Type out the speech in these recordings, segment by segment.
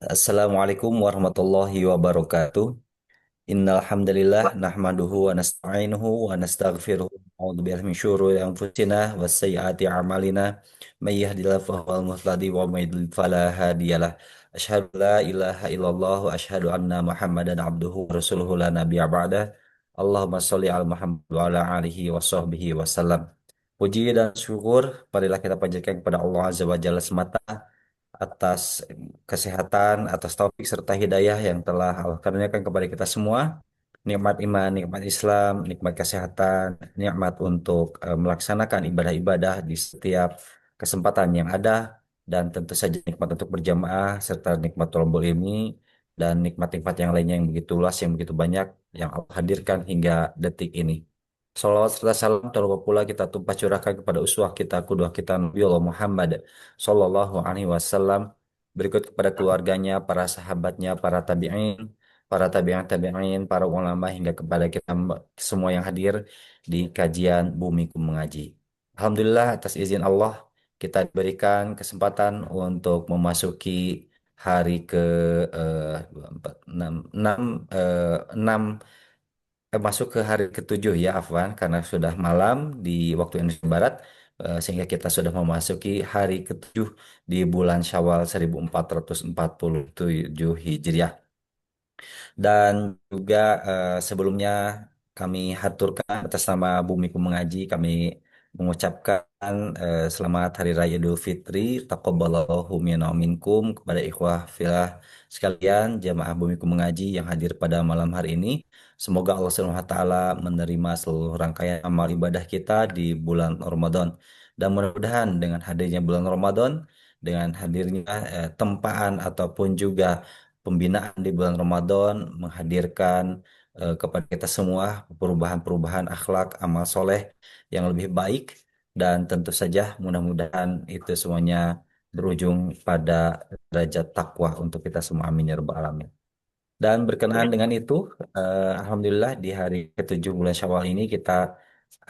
Assalamualaikum warahmatullahi wabarakatuh. Innal hamdalillah nahmaduhu wa nasta'inuhu wa nastaghfiruh. A'udzu billahi min syururi anfusina wa sayyiati a'malina. May yahdihillahu fahuwal muhtadi wa may yudlil fala hadiyalah. Asyhadu an la ilaha illallah wa asyhadu anna Muhammadan abduhu wa rasuluhu la nabiyya ba'dah. Allahumma shalli ala Muhammad wa ala alihi wa sahbihi wasallam. Puji dan syukur marilah kita panjatkan kepada Allah Azza wa Jalla semata atas kesehatan, atas taufik serta hidayah yang telah Allah karuniakan kepada kita semua. Nikmat iman, nikmat Islam, nikmat kesehatan, nikmat untuk melaksanakan ibadah-ibadah di setiap kesempatan yang ada, dan tentu saja nikmat untuk berjamaah serta nikmat thalabul ilmi dan nikmat-nikmat yang lainnya yang begitu luas, yang begitu banyak yang Allah hadirkan hingga detik ini. Salawat serta salam terlupa pula kita tumpah curahkan kepada uswah kita, kudwah kita Nabi Allah Muhammad Sallallahu Alaihi Wasallam, berikut kepada keluarganya, para sahabatnya, para tabi'in tabi'in, para ulama hingga kepada kita semua yang hadir di kajian Bumiku Mengaji. Alhamdulillah atas izin Allah kita diberikan kesempatan untuk memasuki hari ke 6 masuk ke hari ketujuh ya Afwan, karena sudah malam di waktu Indonesia Barat, sehingga kita sudah memasuki hari ketujuh di bulan Syawal 1447 Hijriah. Dan juga sebelumnya kami haturkan atas nama Bumiku Mengaji, kami mengucapkan selamat Hari Raya Idul Fitri, taqabbalallahu minna wa minkum kepada ikhwah filah sekalian jamaah Bumiku Mengaji yang hadir pada malam hari ini. Semoga Allah Subhanahu wa taala menerima seluruh rangkaian amal ibadah kita di bulan Ramadan. Dan mudah-mudahan dengan hadirnya bulan Ramadan, dengan hadirnya tempaan ataupun juga pembinaan di bulan Ramadan menghadirkan kepada kita semua perubahan-perubahan akhlak, amal soleh yang lebih baik, dan tentu saja mudah-mudahan itu semuanya berujung pada derajat takwa untuk kita semua. Amin ya rabbal alamin. Dan berkenaan dengan itu, Alhamdulillah di hari ketujuh bulan Syawal ini kita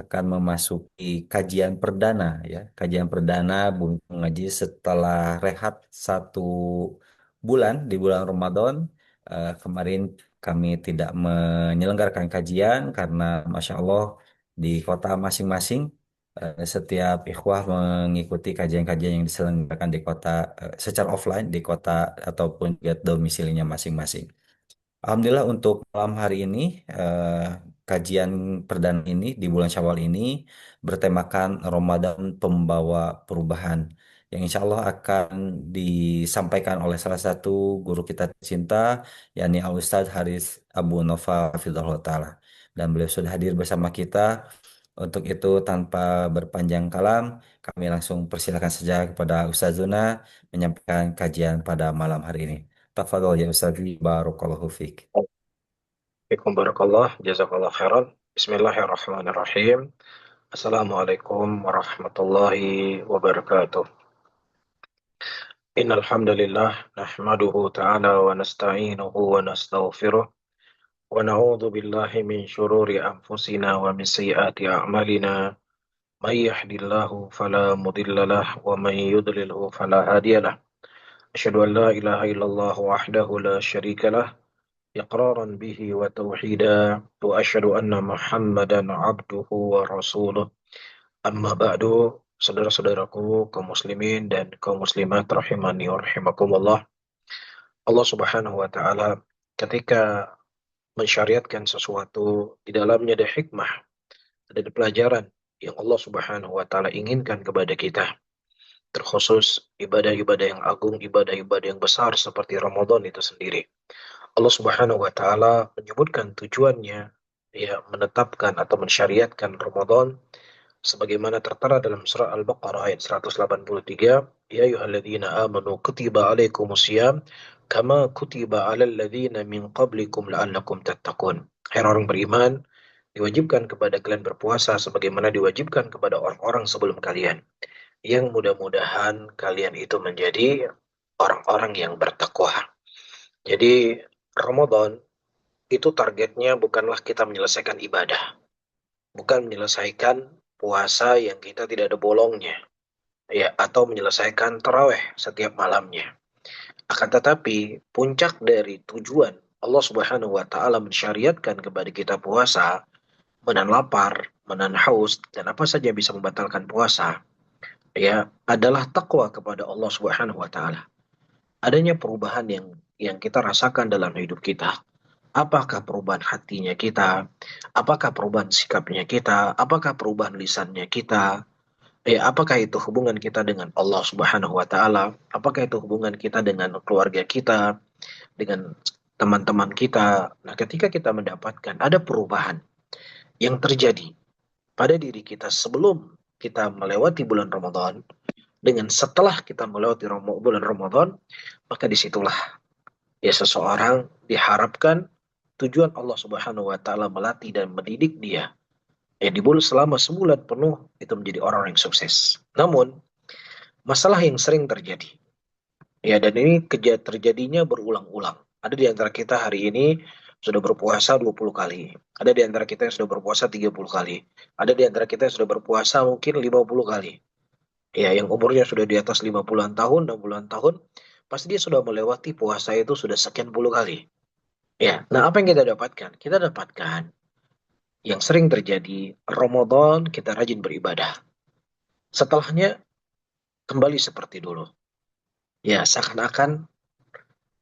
akan memasuki kajian perdana ya, kajian perdana Bumi Mengaji setelah rehat 1 bulan di bulan Ramadan. Kemarin kami tidak menyelenggarakan kajian karena Masya Allah di kota masing-masing setiap ikhwah mengikuti kajian-kajian yang diselenggarakan di kota secara offline di kota ataupun juga domisilinya masing-masing. Alhamdulillah untuk malam hari ini kajian perdana ini di bulan Syawal ini bertemakan Ramadan Pembawa Perubahan, yang insya Allah akan disampaikan oleh salah satu guru kita tercinta, yakni Al Ustadz Haris Abu Nova Hafizahullah Ta'ala, dan beliau sudah hadir bersama kita. Untuk itu tanpa berpanjang kalam, kami langsung persilakan saja kepada Ustazuna menyampaikan kajian pada malam hari ini. Tafadhol ya Ustazi, barakallahu fiik. Assalamualaikum barakallah, jazakallah khairan. Bismillahirrahmanirrahim. Assalamualaikum warahmatullahi wabarakatuh. Innal hamdalillah nahmaduhu ta'ala wa nasta'inuhu wa nastaghfiruh wa na'udzu billahi min syururi anfusina wa min sayyiati a'malina. May yahdihillahu fala mudhillalah wa may yudlilhu fala hadiyalah. Asyhadu an la ilaha illallah wahdahu la syarikalah إقرارا به وتوحيدا وأشهد أن محمدا عبده ورسوله أما بعد. Saudara-saudaraku kaum muslimin dan kaum muslimat rahimani wa rahimakumullah. Allah Subhanahu wa taala ketika mensyariatkan sesuatu di dalamnya ada hikmah, ada pelajaran yang Allah Subhanahu wa taala inginkan kepada kita. Terkhusus ibadah-ibadah yang agung, ibadah-ibadah yang besar seperti Ramadan itu sendiri. Allah Subhanahu wa taala menyebutkan tujuannya, ya, menetapkan atau mensyariatkan Ramadan sebagaimana tertera dalam surah Al-Baqarah ayat 183, ya ayyuhalladzina amanu kutiba alaikumusiyam kama kutiba alal ladzina min qablikum la'allakum tattaqun. Hai orang beriman, diwajibkan kepada kalian berpuasa sebagaimana diwajibkan kepada orang-orang sebelum kalian, yang mudah-mudahan kalian itu menjadi orang-orang yang bertakwa. Jadi Ramadan itu targetnya bukanlah kita menyelesaikan ibadah, bukan menyelesaikan puasa yang kita tidak ada bolongnya. ya, atau menyelesaikan taraweh setiap malamnya. Akan tetapi puncak dari tujuan Allah Subhanahu wa taala mensyariatkan kepada kita puasa, menahan lapar, menahan haus, dan apa saja yang bisa membatalkan puasa, ya, adalah takwa kepada Allah Subhanahu wa taala. Adanya perubahan yang kita rasakan dalam hidup kita. Apakah perubahan hatinya kita? Apakah perubahan sikapnya kita? Apakah perubahan lisannya kita? Apakah itu hubungan kita dengan Allah Subhanahu wa taala? Apakah itu hubungan kita dengan keluarga kita, dengan teman-teman kita? Nah, ketika kita mendapatkan ada perubahan yang terjadi pada diri kita sebelum kita melewati bulan Ramadan dengan setelah kita melewati bulan Ramadan, maka disitulah ya seseorang diharapkan tujuan Allah Subhanahu wa taala melatih dan mendidik dia. Di bulan selama sebulan penuh itu menjadi orang yang sukses. Namun, masalah yang sering terjadi, ya, dan ini terjadinya berulang-ulang. Ada di antara kita hari ini sudah berpuasa 20 kali. Ada di antara kita yang sudah berpuasa 30 kali. Ada di antara kita yang sudah berpuasa mungkin 50 kali. Ya, yang umurnya sudah di atas 50-an tahun, 60-an tahun, pasti dia sudah melewati puasa itu sudah sekian puluh kali. Ya, nah apa yang kita dapatkan? Kita dapatkan yang sering terjadi, Ramadan kita rajin beribadah. Setelahnya kembali seperti dulu. Ya, seakan-akan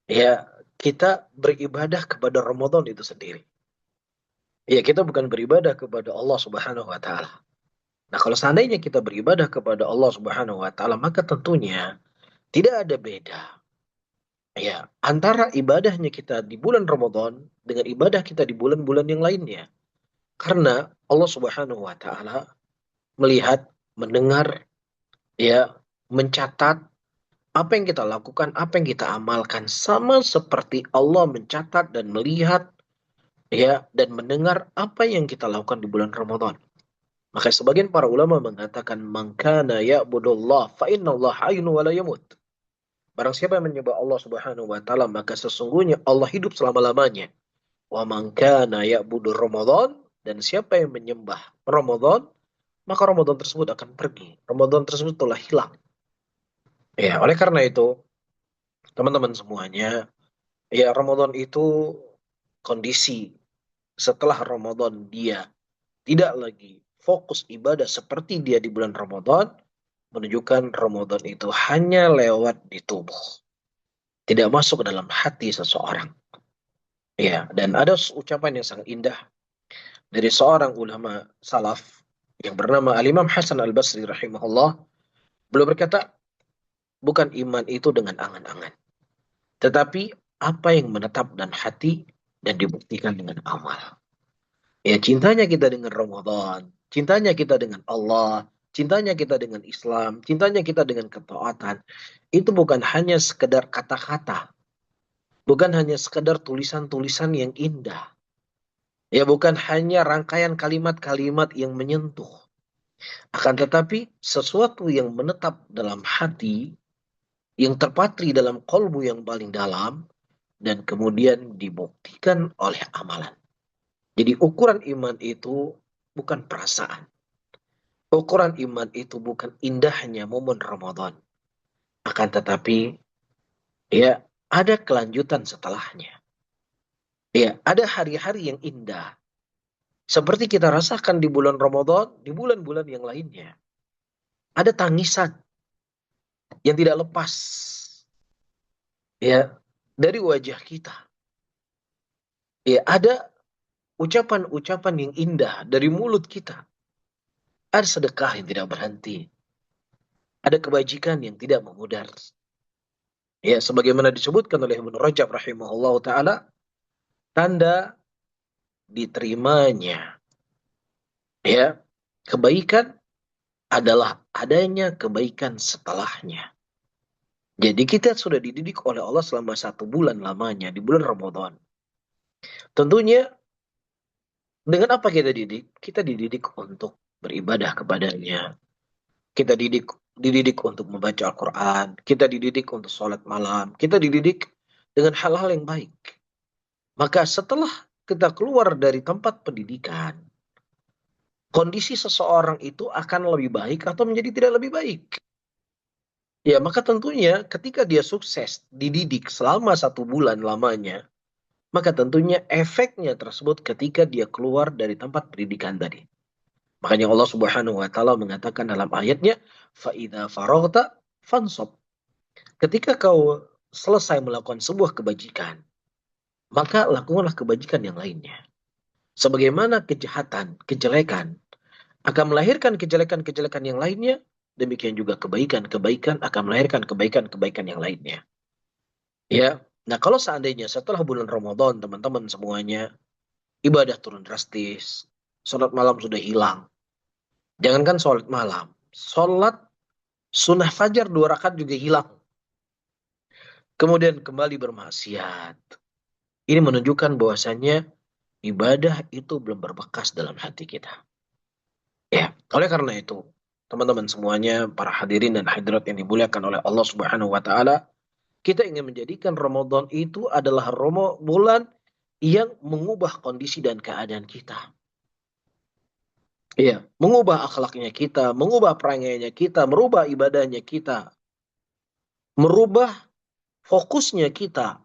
ya kita beribadah kepada Ramadan itu sendiri. Ya, kita bukan beribadah kepada Allah Subhanahu wa taala. Nah, kalau seandainya kita beribadah kepada Allah Subhanahu wa taala, maka tentunya tidak ada beda ya antara ibadahnya kita di bulan Ramadan dengan ibadah kita di bulan-bulan yang lainnya. Karena Allah Subhanahu wa taala melihat, mendengar, ya, mencatat apa yang kita lakukan, apa yang kita amalkan sama seperti Allah mencatat dan melihat, ya, dan mendengar apa yang kita lakukan di bulan Ramadan. Maka sebagian para ulama mengatakan man kana ya'budullah fa innallaha hayyun wa la yamut. Barang siapa yang menyembah Allah Subhanahu wa taala maka sesungguhnya Allah hidup selama-lamanya. Wa man kana ya'budu Ramadan, dan siapa yang menyembah Ramadan maka Ramadan tersebut akan pergi. Ramadan tersebut telah hilang. Ya, oleh karena itu teman-teman semuanya, ya, Ramadan itu kondisi setelah Ramadan dia tidak lagi fokus ibadah seperti dia di bulan Ramadan, menunjukkan Ramadan itu hanya lewat di tubuh, tidak masuk ke dalam hati seseorang. Ya, dan ada ucapan yang sangat indah dari seorang ulama salaf yang bernama Al-Imam Hasan Al-Basri rahimahullah. Beliau berkata, bukan iman itu dengan angan-angan, tetapi apa yang menetap dalam hati dan dibuktikan dengan amal. Ya, cintanya kita dengan Ramadan, cintanya kita dengan Allah, cintanya kita dengan Islam, cintanya kita dengan ketaatan, itu bukan hanya sekedar kata-kata, bukan hanya sekedar tulisan-tulisan yang indah. Ya, bukan hanya rangkaian kalimat-kalimat yang menyentuh. Akan tetapi sesuatu yang menetap dalam hati, yang terpatri dalam kolbu yang paling dalam, dan kemudian dibuktikan oleh amalan. Jadi ukuran iman itu bukan perasaan. Ukuran iman itu bukan indahnya momen Ramadan. Akan tetapi, ya, ada kelanjutan setelahnya. Ya, ada hari-hari yang indah. Seperti kita rasakan di bulan Ramadan, di bulan-bulan yang lainnya. Ada tangisan yang tidak lepas, ya, dari wajah kita. Ya, ada ucapan-ucapan yang indah dari mulut kita. Ada sedekah yang tidak berhenti. Ada kebajikan yang tidak memudar. Ya, sebagaimana disebutkan oleh Ibnu Rajab rahimahullah taala, tanda diterimanya, ya, kebaikan adalah adanya kebaikan setelahnya. Jadi kita sudah dididik oleh Allah selama 1 bulan lamanya di bulan Ramadan. Tentunya dengan apa kita dididik? Kita dididik untuk beribadah kepadanya. Kita dididik untuk membaca Al-Quran. Kita dididik untuk sholat malam. Kita dididik dengan hal-hal yang baik. Maka setelah kita keluar dari tempat pendidikan, kondisi seseorang itu akan lebih baik atau menjadi tidak lebih baik. Ya, maka tentunya ketika dia sukses dididik selama 1 bulan lamanya, maka tentunya efeknya tersebut ketika dia keluar dari tempat pendidikan tadi. Makanya Allah Subhanahu wa taala mengatakan dalam ayatnya, "Fa faragta fansab." Ketika kau selesai melakukan sebuah kebajikan, maka lakukanlah kebajikan yang lainnya. Sebagaimana kejahatan, kejelekan akan melahirkan kejelekan-kejelekan yang lainnya, demikian juga kebaikan-kebaikan akan melahirkan kebaikan-kebaikan yang lainnya. Ya. Nah, kalau seandainya setelah bulan Ramadan, teman-teman semuanya, ibadah turun drastis, sholat malam sudah hilang. Jangankan sholat malam, sholat sunnah fajar 2 rakaat juga hilang. Kemudian kembali bermaksiat. Ini menunjukkan bahwasannya ibadah itu belum berbekas dalam hati kita. Ya, oleh karena itu, teman-teman semuanya, para hadirin dan hadirat yang dimuliakan oleh Allah Subhanahu wa taala, kita ingin menjadikan Ramadan itu adalah bulan yang mengubah kondisi dan keadaan kita. Iya, mengubah akhlaknya kita, mengubah perangainya kita, merubah ibadahnya kita, merubah fokusnya kita,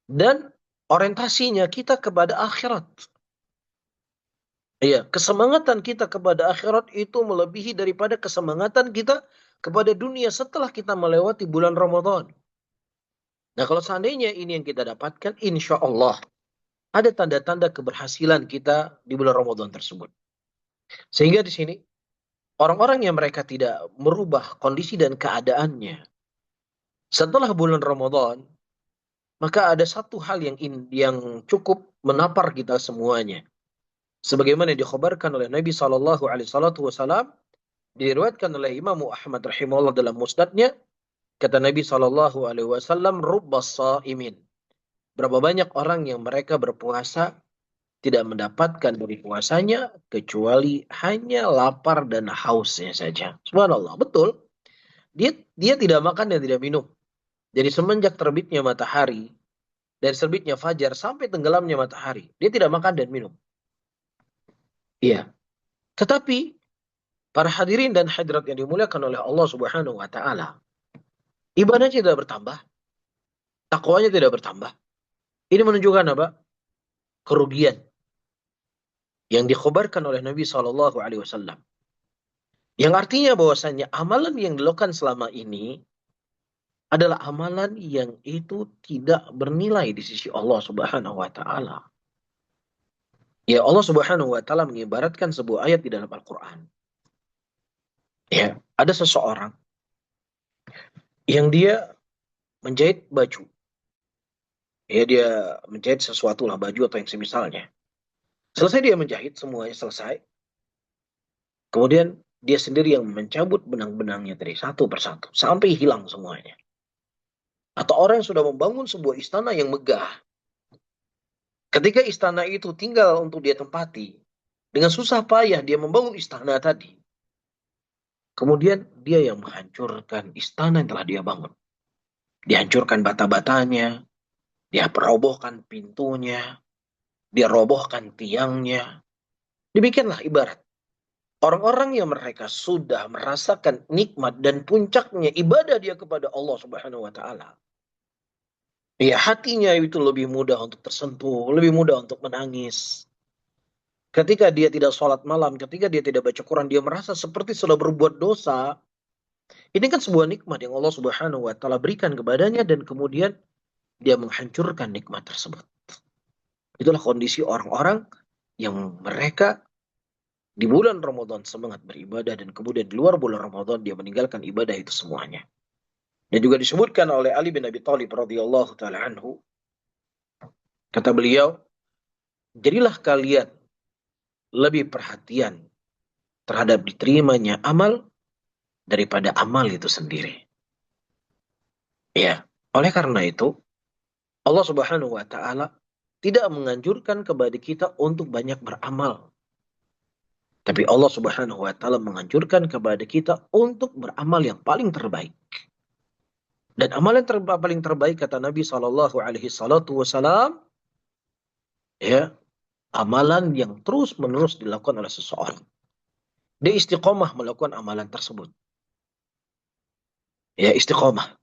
dan orientasinya kita kepada akhirat. Iya, kesemangatan kita kepada akhirat itu melebihi daripada kesemangatan kita kepada dunia setelah kita melewati bulan Ramadan. Nah, kalau seandainya ini yang kita dapatkan, insya Allah ada tanda-tanda keberhasilan kita di bulan Ramadan tersebut. Sehingga di sini, orang-orang yang mereka tidak merubah kondisi dan keadaannya setelah bulan Ramadan, maka ada satu hal yang cukup menapar kita semuanya. Sebagaimana dikhabarkan oleh Nabi SAW, diriwayatkan oleh Imam Ahmad rahimahullah dalam musnadnya, kata Nabi SAW, rubbas imin. Berapa banyak orang yang mereka berpuasa tidak mendapatkan dari puasanya kecuali hanya lapar dan hausnya saja. Subhanallah, betul. Dia tidak makan dan tidak minum. Jadi semenjak terbitnya matahari, dari terbitnya fajar sampai tenggelamnya matahari, dia tidak makan dan minum. Iya. Tetapi para hadirin dan hadirat yang dimuliakan oleh Allah Subhanahu wa taala, ibadahnya tidak bertambah, takwanya tidak bertambah. Ini menunjukkan apa? Kerugian yang dikhabarkan oleh Nabi SAW. Yang artinya bahwasanya amalan yang dilakukan selama ini adalah amalan yang itu tidak bernilai di sisi Allah Subhanahu wa taala. Ya, Allah Subhanahu wa taala mengibaratkan sebuah ayat di dalam Al-Qur'an. Ya, ada seseorang yang dia menjahit baju. Ya, dia menjahit sesuatu lah, baju atau yang semisalnya. Selesai dia menjahit, semuanya selesai. Kemudian dia sendiri yang mencabut benang-benangnya dari satu persatu sampai hilang semuanya. Atau orang yang sudah membangun sebuah istana yang megah. Ketika istana itu tinggal untuk dia tempati, dengan susah payah dia membangun istana tadi. Kemudian dia yang menghancurkan istana yang telah dia bangun. Dihancurkan bata-batanya, dia robohkan pintunya, dia robohkan tiangnya. Demikianlah ibarat orang-orang yang mereka sudah merasakan nikmat dan puncaknya ibadah dia kepada Allah Subhanahu wa taala. Ya, hatinya itu lebih mudah untuk tersentuh, lebih mudah untuk menangis. Ketika dia tidak sholat malam, ketika dia tidak baca Quran, dia merasa seperti sudah berbuat dosa. Ini kan sebuah nikmat yang Allah Subhanahu wa taala berikan kepadanya dan kemudian dia menghancurkan nikmat tersebut. Itulah kondisi orang-orang yang mereka di bulan Ramadan semangat beribadah dan kemudian di luar bulan Ramadan dia meninggalkan ibadah itu semuanya. Dan juga disebutkan oleh Ali bin Abi Thalib radhiyallahu taala anhu, kata beliau, jadilah kalian lebih perhatian terhadap diterimanya amal daripada amal itu sendiri. Ya, oleh karena itu Allah Subhanahu wa taala tidak menganjurkan kepada kita untuk banyak beramal. Tapi Allah Subhanahu wa taala menganjurkan kepada kita untuk beramal yang paling terbaik. Dan amal yang paling terbaik kata Nabi Shallallahu alaihi wasallam, ya, amalan yang terus-menerus dilakukan oleh seseorang. Dia istiqomah melakukan amalan tersebut. Ya, istiqomah.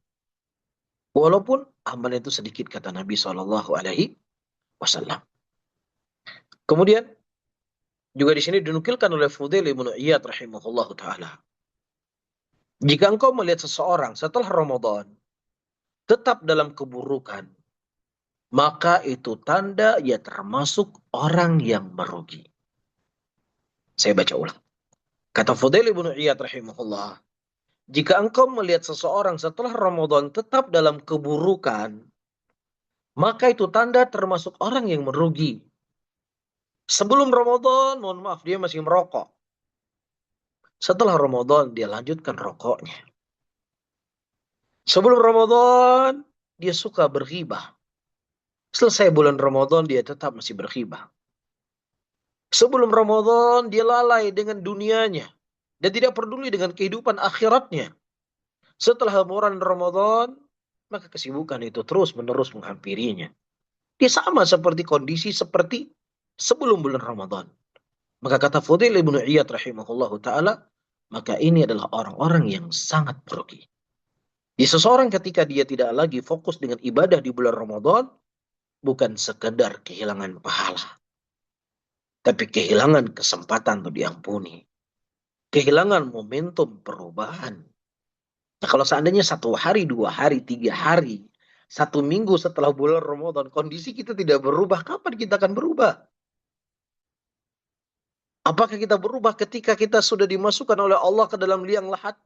Walaupun amal itu sedikit, kata Nabi SAW. Kemudian juga di sini dinukilkan oleh Fudail ibn Iyad rahimahullah taala. Jika engkau melihat seseorang setelah Ramadan tetap dalam keburukan, maka itu tanda ia termasuk orang yang merugi. Saya baca ulang. Kata Fudail ibn Iyad rahimahullah, jika engkau melihat seseorang setelah Ramadan tetap dalam keburukan, maka itu tanda termasuk orang yang merugi. Sebelum Ramadan, mohon maaf, dia masih merokok. Setelah Ramadan, dia lanjutkan rokoknya. Sebelum Ramadan, dia suka berghibah. Selesai bulan Ramadan, dia tetap masih berghibah. Sebelum Ramadan, dia lalai dengan dunianya. Dan tidak peduli dengan kehidupan akhiratnya. Setelah bulan Ramadan, maka kesibukan itu terus-menerus menghampirinya. Dia sama seperti kondisi seperti sebelum bulan Ramadan. Maka kata Fudail ibn Iyad rahimahullahu ta'ala, maka ini adalah orang-orang yang sangat merugi. Di seseorang ketika dia tidak lagi fokus dengan ibadah di bulan Ramadan, bukan sekedar kehilangan pahala, tapi kehilangan kesempatan untuk diampuni. Kehilangan momentum perubahan. Nah, kalau seandainya 1 hari, 2 hari, 3 hari, 1 minggu setelah bulan Ramadan, kondisi kita tidak berubah, kapan kita akan berubah? Apakah kita berubah ketika kita sudah dimasukkan oleh Allah ke dalam liang lahat?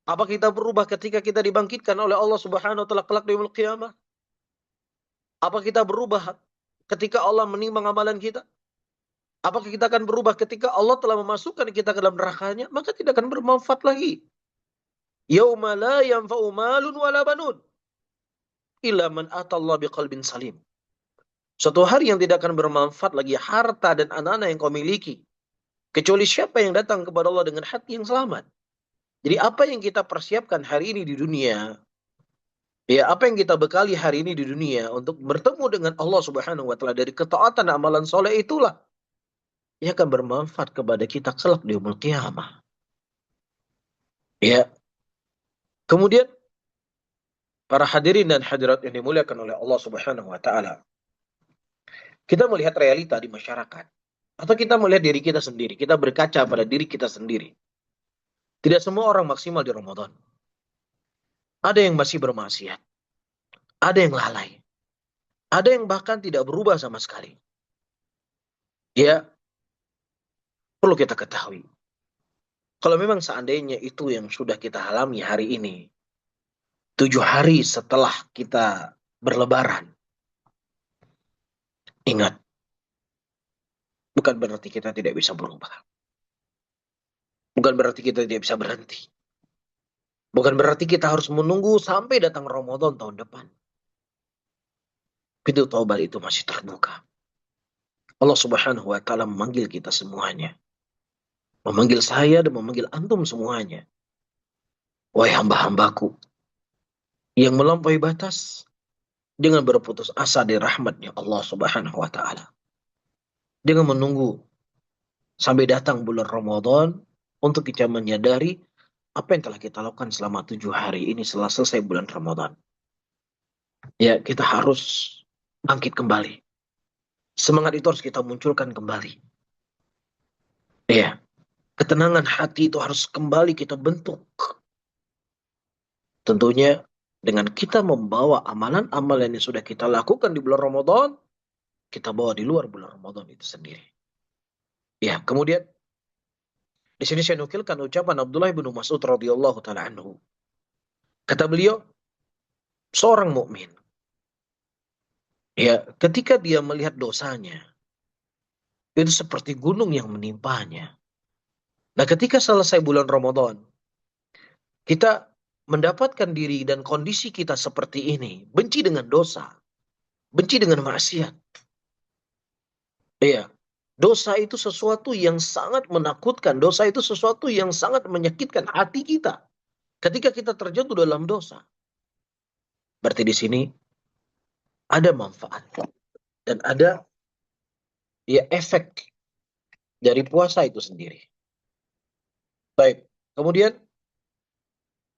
Apakah kita berubah ketika kita dibangkitkan oleh Allah Subhanahu wa taala kelak di yaumul qiyamah? Apakah kita berubah ketika Allah menimbang amalan kita? Apakah kita akan berubah ketika Allah telah memasukkan kita ke dalam nerakanya? Maka tidak akan bermanfaat lagi. Yauma la yanfa'u malun wala banun illa man atallah biqalbin salim. Suatu hari yang tidak akan bermanfaat lagi harta dan anak-anak yang kau miliki. Kecuali siapa yang datang kepada Allah dengan hati yang selamat. Jadi apa yang kita persiapkan hari ini di dunia, ya apa yang kita bekali hari ini di dunia untuk bertemu dengan Allah Subhanahu wa taala dari ketaatan amalan soleh itulah yang akan bermanfaat kepada kita kelak di yaumul qiyamah. Ya. Kemudian para hadirin dan hadirat yang dimuliakan oleh Allah Subhanahu wa taala. Kita melihat realita di masyarakat atau kita melihat diri kita sendiri, kita berkaca pada diri kita sendiri. Tidak semua orang maksimal di Ramadan. Ada yang masih bermaksiat, ada yang lalai, ada yang bahkan tidak berubah sama sekali. Ya, perlu kita ketahui. Kalau memang seandainya itu yang sudah kita alami hari ini, 7 hari setelah kita berlebaran, ingat, bukan berarti kita tidak bisa berubah. Bukan berarti kita tidak bisa berhenti. Bukan berarti kita harus menunggu sampai datang Ramadan tahun depan. Pintu taubat itu masih terbuka. Allah Subhanahu wa taala memanggil kita semuanya. Memanggil saya dan memanggil antum semuanya. Wahai hamba-hambaku yang melampaui batas, jangan berputus asa dari rahmatnya Allah Subhanahu wa taala. Jangan menunggu sampai datang bulan Ramadan untuk kita menyadari apa yang telah kita lakukan selama 7 hari ini setelah selesai bulan Ramadan. Ya, kita harus bangkit kembali. Semangat itu harus kita munculkan kembali. Ya, ketenangan hati itu harus kembali kita bentuk. Tentunya dengan kita membawa amalan-amalan yang sudah kita lakukan di bulan Ramadan, kita bawa di luar bulan Ramadan itu sendiri. Ya, kemudian di sini saya nukilkan ucapan Abdullah bin Mas'ud radhiyallahu taala anhu. Kata beliau, seorang mukmin, ya, ketika dia melihat dosanya, itu seperti gunung yang menimpanya. Nah, ketika selesai bulan Ramadan, kita mendapatkan diri dan kondisi kita seperti ini, benci dengan dosa, benci dengan maksiat. Iya, dosa itu sesuatu yang sangat menakutkan, dosa itu sesuatu yang sangat menyakitkan hati kita. Ketika kita terjatuh dalam dosa, berarti di sini ada manfaat dan ada ya efek dari puasa itu sendiri. Baik, kemudian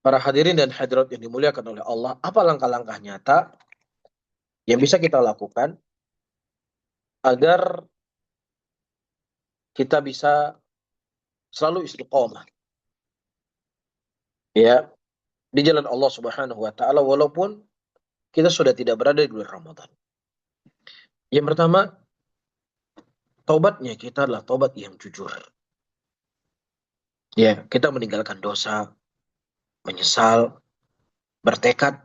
Para hadirin dan hadirat yang dimuliakan oleh Allah, apa langkah-langkah nyata yang bisa kita lakukan agar kita bisa selalu istiqomah ya di jalan Allah Subhanahu wa taala walaupun kita sudah tidak berada di bulan Ramadan. Yang pertama, taubatnya kita adalah taubat yang jujur. Ya, kita meninggalkan dosa, menyesal, bertekad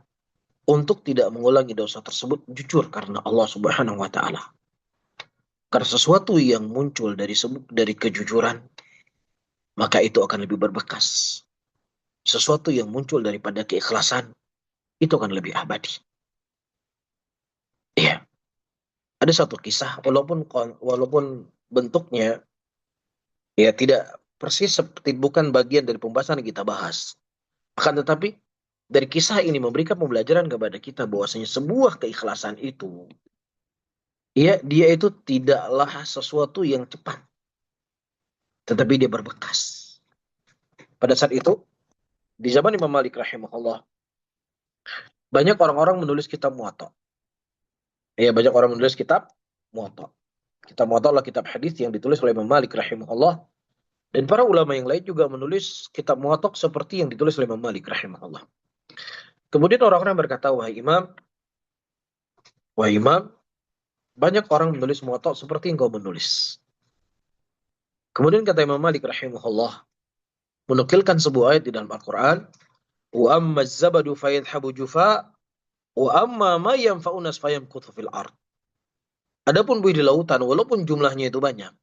untuk tidak mengulangi dosa tersebut jujur karena Allah Subhanahu wa taala. Karena sesuatu yang muncul dari kejujuran, maka itu akan lebih berbekas. Sesuatu yang muncul daripada keikhlasan, itu akan lebih abadi. Iya, ada satu kisah walaupun bentuknya ya tidak persis seperti bukan bagian dari pembahasan yang kita bahas. Akan tetapi dari kisah ini memberikan pembelajaran kepada kita bahwasanya sebuah keikhlasan itu ya dia itu tidaklah sesuatu yang cepat, tetapi dia berbekas. Pada saat itu di zaman Imam Malik rahimahullah banyak orang-orang menulis kitab Muwatta. Ya, banyak orang menulis kitab Muwatta. Kitab Muwatta adalah kitab hadis yang ditulis oleh Imam Malik rahimahullah. Dan para ulama yang lain juga menulis kitab Muwatta seperti yang ditulis oleh Imam Malik rahimahullah. Kemudian orang-orang berkata, wahai Imam, banyak orang menulis Muwatta seperti yang kau menulis. Kemudian kata Imam Malik rahimahullah, menukilkan sebuah ayat di dalam Al-Quran, wa amma zabadu fayadhabu jufa, wa amma ma yanfa'u nas fayamkuthu fil ard. Adapun buih di lautan, walaupun jumlahnya itu banyak,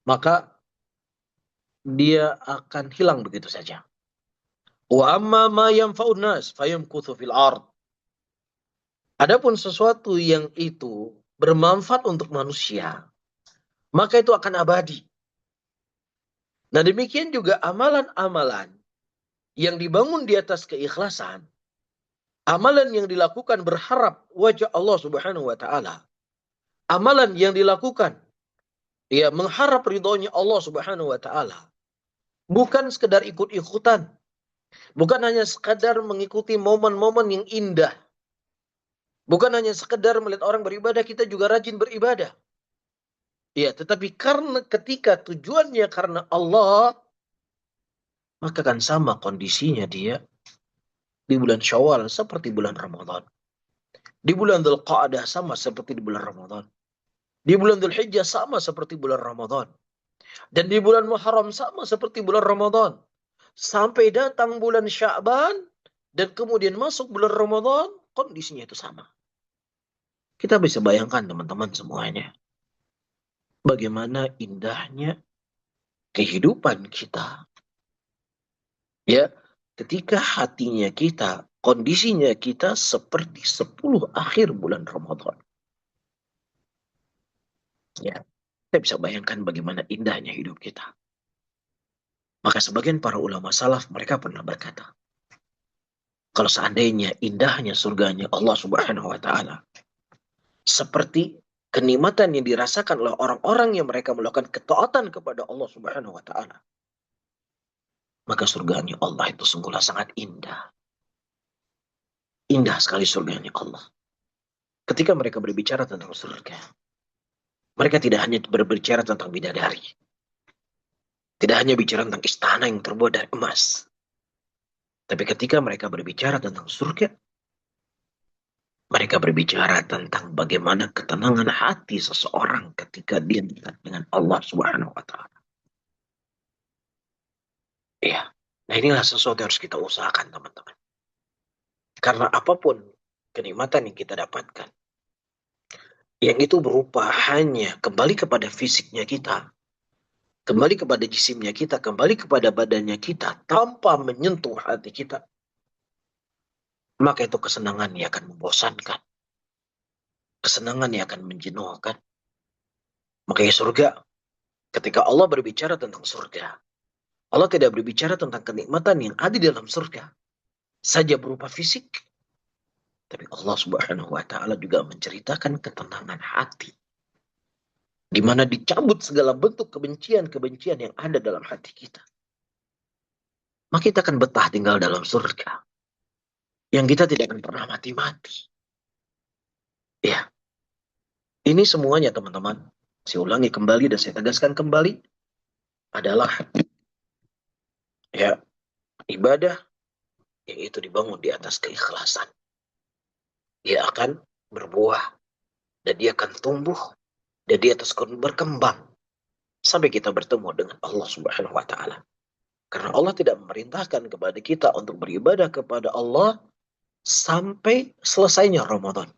maka dia akan hilang begitu saja. Wa amma ma yanfa'un nas fayamkuthu fil ard. Adapun sesuatu yang itu bermanfaat untuk manusia, maka itu akan abadi. Nah, demikian juga amalan-amalan yang dibangun di atas keikhlasan, amalan yang dilakukan berharap wajah Allah Subhanahu wa taala, amalan yang dilakukan ya mengharap ridhonya Allah Subhanahu wa taala, bukan sekedar ikut-ikutan, bukan hanya sekadar mengikuti momen-momen yang indah. Bukan hanya sekedar melihat orang beribadah, kita juga rajin beribadah. Ya, tetapi karena ketika tujuannya karena Allah, maka kan sama kondisinya dia di bulan Syawal seperti bulan Ramadan. Di bulan Dzulqa'dah sama seperti di bulan Ramadan. Di bulan Dzulhijjah sama seperti bulan Ramadan. Dan di bulan Muharram sama seperti bulan Ramadan. Sampai datang bulan Sya'ban dan kemudian masuk bulan Ramadan, kondisinya itu sama. Kita bisa bayangkan teman-teman semuanya. Bagaimana indahnya kehidupan kita. Ya, ketika hatinya kita, kondisinya kita seperti 10 akhir bulan Ramadan. Ya, kita bisa bayangkan bagaimana indahnya hidup kita. Maka sebagian para ulama salaf mereka pernah berkata, kalau seandainya indahnya surganya Allah Subhanahu wa taala seperti kenikmatan yang dirasakan oleh orang-orang yang mereka melakukan ketaatan kepada Allah Subhanahu wa taala, maka surganya Allah itu sungguhlah sangat indah. Indah sekali surganya Allah. Ketika mereka berbicara tentang surga, mereka tidak hanya berbicara tentang bidadari. Tidak hanya bicara tentang istana yang terbuat dari emas. Tapi ketika mereka berbicara tentang surga, mereka berbicara tentang bagaimana ketenangan hati seseorang ketika dia dekat dengan Allah Subhanahu wa taala. Iya. Nah, inilah sesuatu yang harus kita usahakan, teman-teman. Karena apapun kenikmatan yang kita dapatkan, yang itu berupa hanya kembali kepada fisiknya kita, kembali kepada jisimnya kita, kembali kepada badannya kita, tanpa menyentuh hati kita, maka itu kesenangan yang akan membosankan. Kesenangan yang akan menjenuhkan. Makanya surga, ketika Allah berbicara tentang surga, Allah tidak berbicara tentang kenikmatan yang ada di dalam surga saja berupa fisik, tapi Allah Subhanahu wa taala juga menceritakan ketenangan hati, di mana dicabut segala bentuk kebencian-kebencian yang ada dalam hati kita. maka kita akan betah tinggal dalam surga. Yang kita tidak akan pernah mati-mati. Ya, ini semuanya teman-teman. Saya ulangi kembali dan saya tegaskan kembali adalah ya ibadah yang itu dibangun di atas keikhlasan. Dia akan berbuah dan dia akan tumbuh dan dia terus berkembang sampai kita bertemu dengan Allah Subhanahu wa taala. Karena Allah tidak memerintahkan kepada kita untuk beribadah kepada Allah sampai selesainya Ramadan.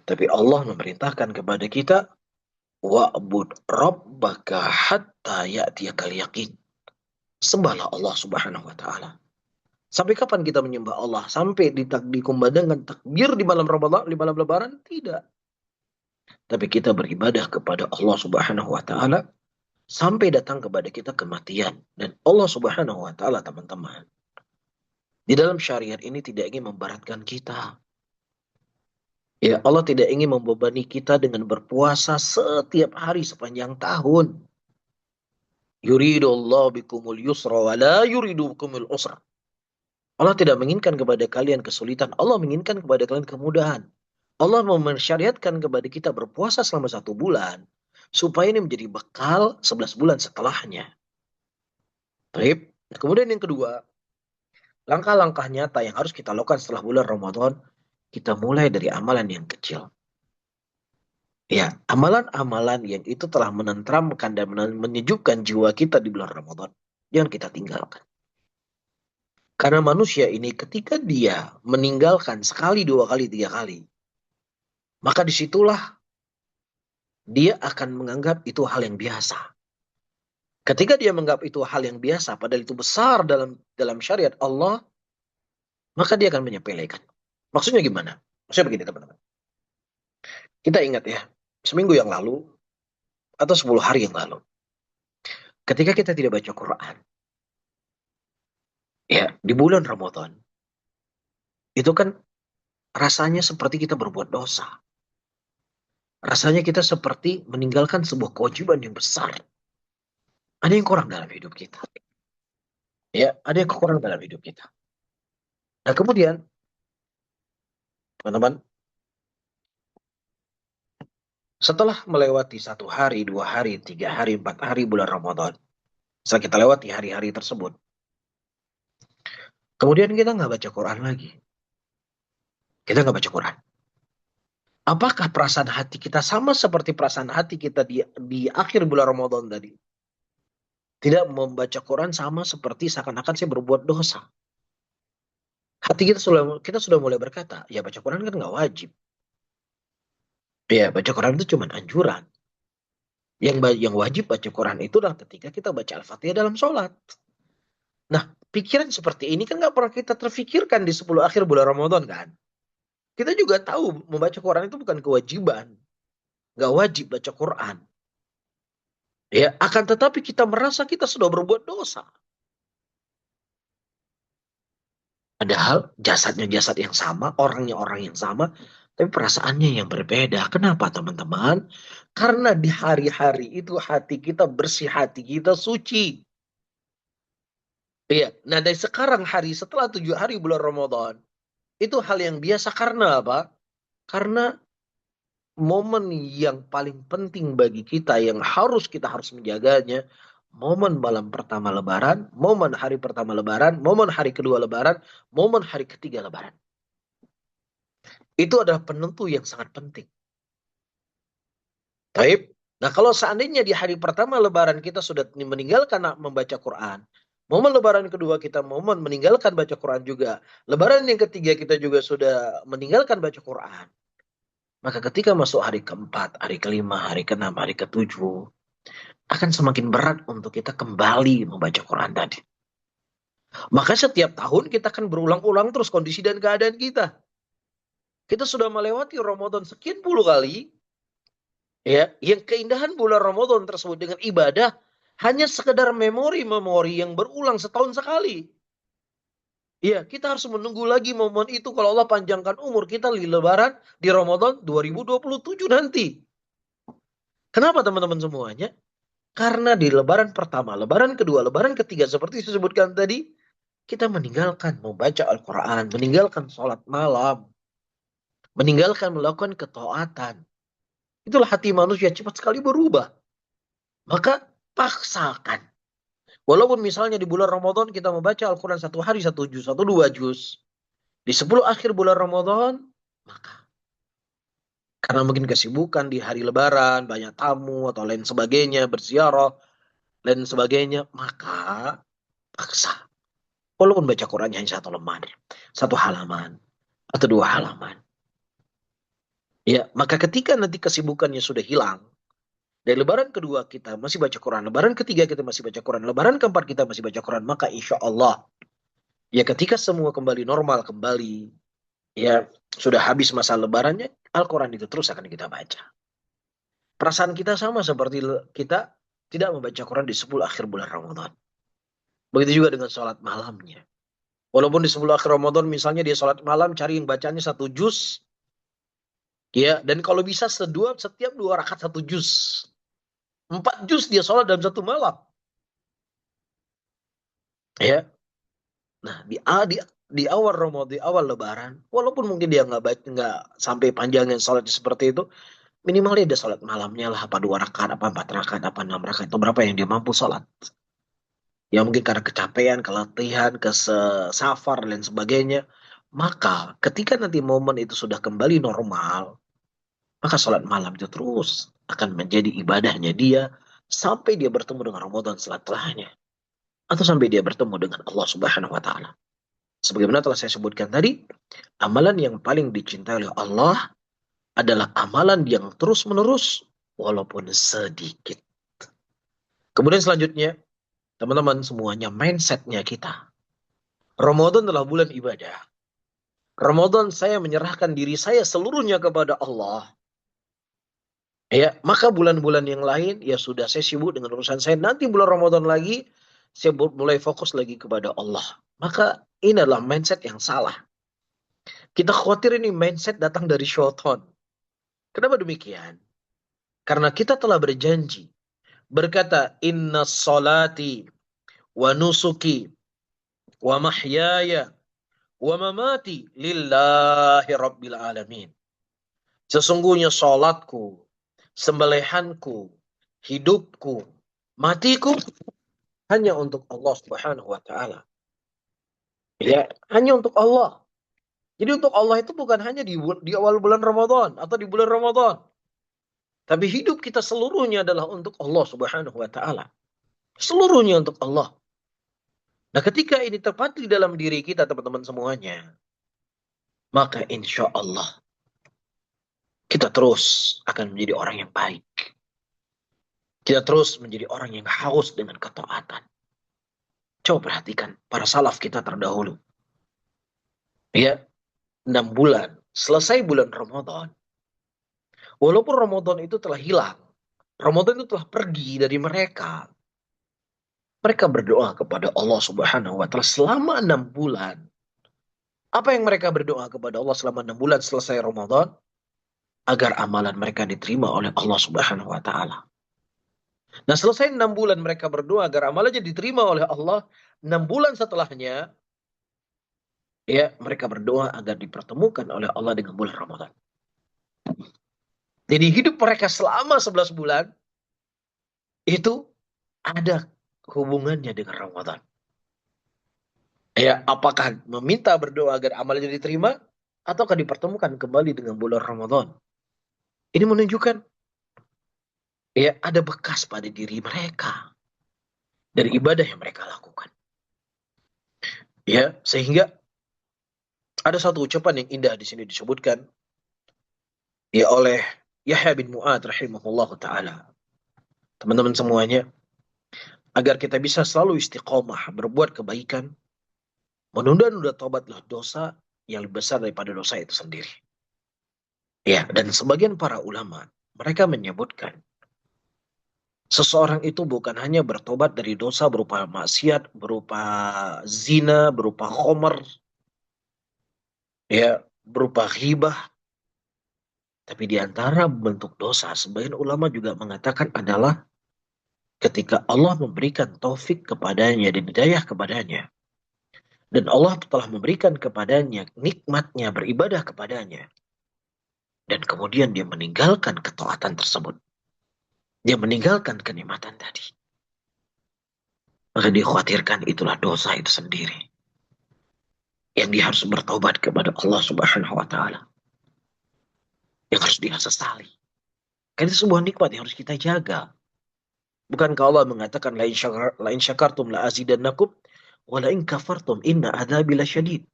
Tapi Allah memerintahkan kepada kita wa'bud rabbaka hatta ya'tiyakal yaqin. Sembahlah Allah Subhanahu wa taala. Sampai kapan kita menyembah Allah? Sampai dikumandangkan takbir di malam Ramadan, di malam Lebaran? Tidak. Tapi kita beribadah kepada Allah Subhanahu wa taala sampai datang kepada kita kematian. Dan Allah Subhanahu wa taala, teman-teman, di dalam syariat ini tidak ingin memberatkan kita. Ya, Allah tidak ingin membebani kita dengan berpuasa setiap hari sepanjang tahun. Yuridullahu bikumul yusra wa la yuridu bikumul usra. Allah tidak menginginkan kepada kalian kesulitan. Allah menginginkan kepada kalian kemudahan. Allah mensyariatkan kepada kita berpuasa selama 1 bulan. Supaya ini menjadi bekal 11 bulan setelahnya. Baik. Kemudian yang kedua, langkah-langkah nyata yang harus kita lakukan setelah bulan Ramadan. Kita mulai dari amalan yang kecil. Ya, amalan-amalan yang itu telah menenteramkan dan menyejukkan jiwa kita di bulan Ramadan. Yang kita tinggalkan. Karena manusia ini ketika dia meninggalkan sekali, 2 kali, 3 kali, maka disitulah dia akan menganggap itu hal yang biasa. Ketika dia menganggap itu hal yang biasa, padahal itu besar dalam syariat Allah, maka dia akan menyepelekan. Maksudnya gimana? Maksudnya begini teman-teman. Kita ingat ya, seminggu yang lalu, atau 10 hari yang lalu, ketika kita tidak baca Quran, ya di bulan Ramadan, itu kan rasanya seperti kita berbuat dosa. Rasanya kita seperti meninggalkan sebuah kewajiban yang besar. Ada yang kurang dalam hidup kita. Ya, ada yang kurang dalam hidup kita. Nah, kemudian, teman-teman, setelah melewati 1 hari, 2 hari, 3 hari, 4 hari bulan Ramadan, setelah kita lewati hari-hari tersebut, kemudian kita nggak baca Quran lagi. Kita nggak baca Quran. Apakah perasaan hati kita sama seperti perasaan hati kita di akhir bulan Ramadan tadi? Tidak membaca Quran sama seperti seakan-akan saya berbuat dosa. Hati kita sudah mulai berkata, ya baca Quran kan nggak wajib. Ya baca Quran itu cuma anjuran. Yang wajib baca Quran itu adalah ketika kita baca Al-Fatihah dalam sholat. Nah, pikiran seperti ini kan nggak pernah kita terfikirkan di 10 akhir bulan Ramadan kan. Kita juga tahu membaca Quran itu bukan kewajiban. Nggak wajib baca Quran. Ya, akan tetapi kita merasa kita sudah berbuat dosa. Padahal jasadnya jasad yang sama, orangnya orang yang sama, tapi perasaannya yang berbeda. Kenapa teman-teman? Karena di hari-hari itu hati kita bersih, hati kita suci. Iya. Nah dari sekarang setelah 7 hari bulan Ramadan, itu hal yang biasa karena apa? Karena momen yang paling penting bagi kita yang kita harus menjaganya, momen malam pertama Lebaran, momen hari pertama Lebaran, momen hari kedua Lebaran, momen hari ketiga Lebaran. Itu adalah penentu yang sangat penting. Taib. Nah kalau seandainya di hari pertama Lebaran kita sudah meninggalkan membaca Quran, momen Lebaran kedua kita momen meninggalkan baca Quran juga, Lebaran yang ketiga kita juga sudah meninggalkan baca Quran. Maka ketika masuk hari keempat, hari kelima, hari keenam, hari ketujuh, akan semakin berat untuk kita kembali membaca Quran tadi. Maka setiap tahun kita akan berulang-ulang terus kondisi dan keadaan kita. Kita sudah melewati Ramadan sekian puluh kali, ya, yang keindahan bulan Ramadan tersebut dengan ibadah hanya sekedar memori-memori yang berulang setahun sekali. Ya, kita harus menunggu lagi momen itu kalau Allah panjangkan umur kita di Lebaran di Ramadan 2027 nanti. Kenapa teman-teman semuanya? Karena di Lebaran pertama, Lebaran kedua, Lebaran ketiga seperti disebutkan tadi, kita meninggalkan membaca Al-Quran, meninggalkan sholat malam, meninggalkan melakukan ketaatan. Itulah hati manusia cepat sekali berubah. Maka paksakan. Walaupun misalnya di bulan Ramadan kita membaca Al-Quran satu hari satu juz, atau dua juz. Di 10 akhir bulan Ramadan, maka karena mungkin kesibukan di hari Lebaran, banyak tamu atau lain sebagainya, berziarah, lain sebagainya, maka paksa. Walaupun baca Qurannya hanya satu lembar, satu halaman, atau dua halaman. Ya, maka ketika nanti kesibukannya sudah hilang, dari lebaran kedua kita masih baca Quran, lebaran ketiga kita masih baca Quran, lebaran keempat kita masih baca Quran, maka insya Allah, ya ketika semua kembali normal, kembali, ya sudah habis masa lebarannya, Al-Quran itu terus akan kita baca. Perasaan kita sama seperti kita tidak membaca Quran di 10 akhir bulan Ramadan. Begitu juga dengan sholat malamnya. Walaupun di 10 akhir Ramadan misalnya dia sholat malam cari yang bacanya satu juz, ya, dan kalau bisa setiap dua rakaat satu juz. 4 juz dia sholat dalam satu malam. Ya, nah di awal Ramadan, di awal Lebaran, walaupun mungkin dia nggak sampai panjangnya sholatnya seperti itu, minimal dia ada sholat malamnya lah, apa 2 rakaat, apa 4 rakaat, apa 6 rakaat, atau berapa yang dia mampu sholat. Ya mungkin karena kecapean, kelatihan, kesafar dan sebagainya. Maka ketika nanti momen itu sudah kembali normal, maka sholat malam itu terus akan menjadi ibadahnya dia sampai dia bertemu dengan Ramadan setelahnya. Atau sampai dia bertemu dengan Allah Subhanahu wa Ta'ala. Sebagaimana telah saya sebutkan tadi, amalan yang paling dicintai oleh Allah adalah amalan yang terus-menerus walaupun sedikit. Kemudian selanjutnya, teman-teman semuanya, mindsetnya kita. Ramadan adalah bulan ibadah. Ramadan saya menyerahkan diri saya seluruhnya kepada Allah. Ya, maka bulan-bulan yang lain ya sudah saya sibuk dengan urusan saya. Nanti bulan Ramadan lagi saya mulai fokus lagi kepada Allah. Maka ini adalah mindset yang salah. Kita khawatir ini mindset datang dari syaitan. Kenapa demikian? Karena kita telah berjanji berkata inna salati wa nusuki wa mahyaya wa mamati lillahi rabbil alamin. Sesungguhnya salatku, sembelihanku, hidupku, matiku hanya untuk Allah Subhanahu wa taala. Ya, hanya untuk Allah. Jadi untuk Allah itu bukan hanya di awal bulan Ramadan atau di bulan Ramadan. Tapi hidup kita seluruhnya adalah untuk Allah Subhanahu wa taala. Seluruhnya untuk Allah. Nah, ketika ini terpatri dalam diri kita teman-teman semuanya, maka insya Allah kita terus akan menjadi orang yang baik. Kita terus menjadi orang yang haus dengan ketaatan. Coba perhatikan para salaf kita terdahulu. Ya, 6 bulan. Selesai bulan Ramadan. Walaupun Ramadan itu telah hilang. Ramadan itu telah pergi dari mereka. Mereka berdoa kepada Allah Subhanahu wa taala selama 6 bulan. Apa yang mereka berdoa kepada Allah selama 6 bulan selesai Ramadan? Agar amalan mereka diterima oleh Allah Subhanahu wa taala. Nah, selesai 6 bulan mereka berdoa agar amalannya diterima oleh Allah. 6 bulan setelahnya, ya, mereka berdoa agar dipertemukan oleh Allah dengan bulan Ramadan. Jadi hidup mereka selama 11 bulan itu ada hubungannya dengan Ramadan. Ya, apakah meminta berdoa agar amalnya diterima ataukah dipertemukan kembali dengan bulan Ramadan? Ini menunjukkan ya ada bekas pada diri mereka dari ibadah yang mereka lakukan. Ya, sehingga ada satu ucapan yang indah di sini disebutkan ya oleh Yahya bin Mu'ad rahimahullah taala. Teman-teman semuanya, agar kita bisa selalu istiqomah berbuat kebaikan, menunda-nunda tobatlah dosa yang lebih besar daripada dosa itu sendiri. Ya, dan sebagian para ulama mereka menyebutkan seseorang itu bukan hanya bertobat dari dosa berupa maksiat, berupa zina, berupa khomer, ya, berupa ghibah, tapi di antara bentuk dosa, sebagian ulama juga mengatakan adalah ketika Allah memberikan taufik kepadanya dan hidayah kepadanya, Dan Allah telah memberikan kepadanya nikmatnya beribadah kepadanya. Dan kemudian dia meninggalkan ketaatan tersebut. Dia meninggalkan kenikmatan tadi. Maka dikhawatirkan itulah dosa itu sendiri. Yang dia harus bertobat kepada Allah Subhanahu wa Ta'ala. Yang harus dia sesali. Karena itu sebuah nikmat yang harus kita jaga. Bukankah Allah mengatakan lain syakartum la azidannakum wa la in kafartum inna adzabi lasyadid.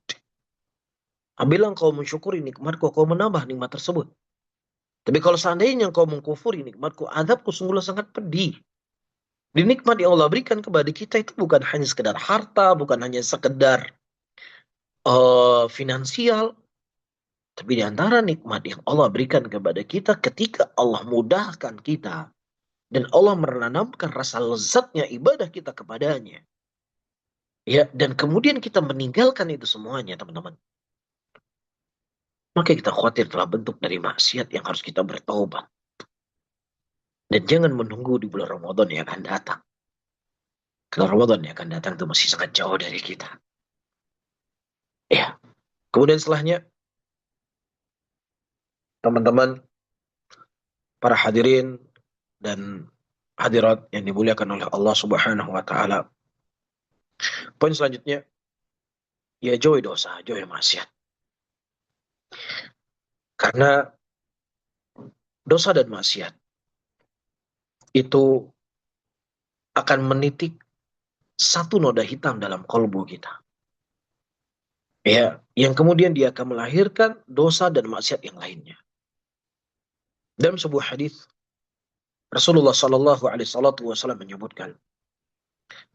Apabila engkau mensyukuri nikmatku, kau menambah nikmat tersebut. Tapi kalau seandainya engkau mengkufuri nikmatku, azabku sungguhlah sangat pedih. Di nikmat yang Allah berikan kepada kita itu bukan hanya sekedar harta, bukan hanya sekedar finansial, tapi di antara nikmat yang Allah berikan kepada kita ketika Allah mudahkan kita dan Allah menanamkan rasa lezatnya ibadah kita kepadanya. Ya, dan kemudian kita meninggalkan itu semuanya, teman-teman. Maka kita khawatir telah bentuk dari maksiat yang harus kita bertaubat. Dan jangan menunggu di bulan Ramadan yang akan datang. Karena Ramadan yang akan datang itu masih sangat jauh dari kita. Ya. Kemudian setelahnya, teman-teman, para hadirin dan hadirat yang dimuliakan oleh Allah Subhanahu wa Ta'ala. Poin selanjutnya, ya jauhi dosa, jauhi maksiat. Karena dosa dan maksiat itu akan menitik satu noda hitam dalam kalbu kita. Ya, yang kemudian dia akan melahirkan dosa dan maksiat yang lainnya. Dalam sebuah hadis Rasulullah Shallallahu Alaihi Wasallam menyebutkan,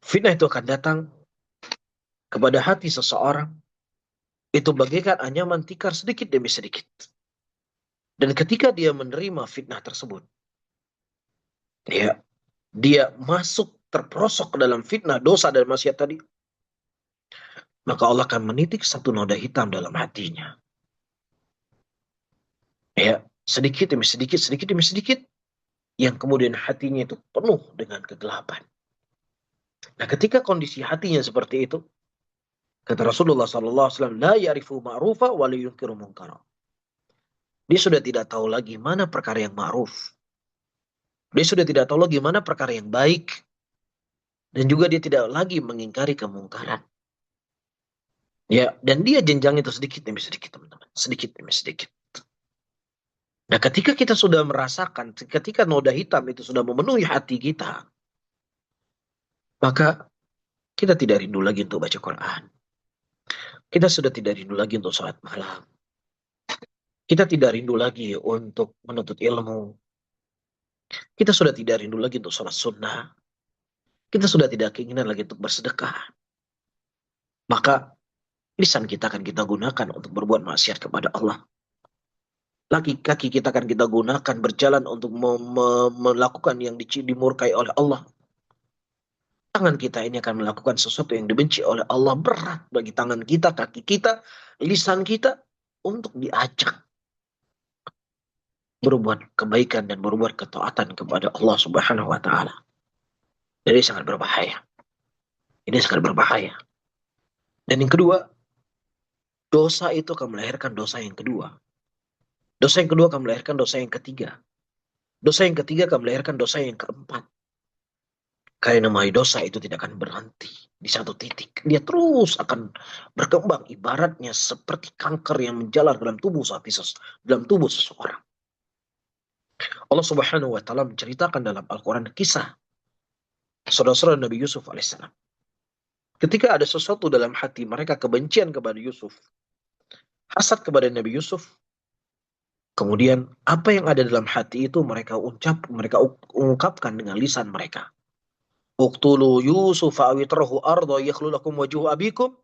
fitnah itu akan datang kepada hati seseorang itu bagaikan anyaman tikar sedikit demi sedikit. Dan ketika dia menerima fitnah tersebut, dia masuk terperosok ke dalam fitnah dosa dan maksiat tadi, maka Allah akan menitik satu noda hitam dalam hatinya. Ya, sedikit demi sedikit, sedikit demi sedikit, yang kemudian hatinya itu penuh dengan kegelapan. Nah, ketika kondisi hatinya seperti itu, kata Rasulullah SAW, la ya'rifu ma'rufa wa la yunkiru munkara. Dia sudah tidak tahu lagi mana perkara yang ma'ruf. Dia sudah tidak tahu lagi mana perkara yang baik. Dan juga dia tidak lagi mengingkari kemungkaran. Ya, dan dia jenjang itu sedikit demi sedikit, teman-teman. Sedikit demi sedikit. Nah, ketika kita sudah merasakan, ketika noda hitam itu sudah memenuhi hati kita, maka kita tidak rindu lagi untuk baca Quran. Kita sudah tidak rindu lagi untuk salat malam. Kita tidak rindu lagi untuk menuntut ilmu. Kita sudah tidak rindu lagi untuk sholat sunnah. Kita sudah tidak keinginan lagi untuk bersedekah. Maka lisan kita akan kita gunakan untuk berbuat maksiat kepada Allah. Kaki kita akan kita gunakan berjalan untuk melakukan yang dimurkai oleh Allah. Tangan kita ini akan melakukan sesuatu yang dibenci oleh Allah. Berat bagi tangan kita, kaki kita, lisan kita untuk diajak berbuat kebaikan dan berbuat ketaatan kepada Allah Subhanahu wa Ta'ala. Jadi sangat berbahaya. Ini sangat berbahaya. Dan yang kedua, dosa itu akan melahirkan dosa yang kedua. Dosa yang kedua akan melahirkan dosa yang ketiga. Dosa yang ketiga akan melahirkan dosa yang keempat. Karena dosa itu tidak akan berhenti di satu titik. Dia terus akan berkembang. Ibaratnya seperti kanker yang menjalar dalam tubuh seseorang. Allah Subhanahu wa Ta'ala menceritakan dalam Al-Quran kisah saudara-saudara Nabi Yusuf alaihissalam. Ketika ada sesuatu dalam hati mereka, kebencian kepada Yusuf, hasad kepada Nabi Yusuf, kemudian apa yang ada dalam hati itu mereka ungkapkan dengan lisan mereka. Uqtulu Yusuf awitrahu arda yakhlu lakum wajhu abikum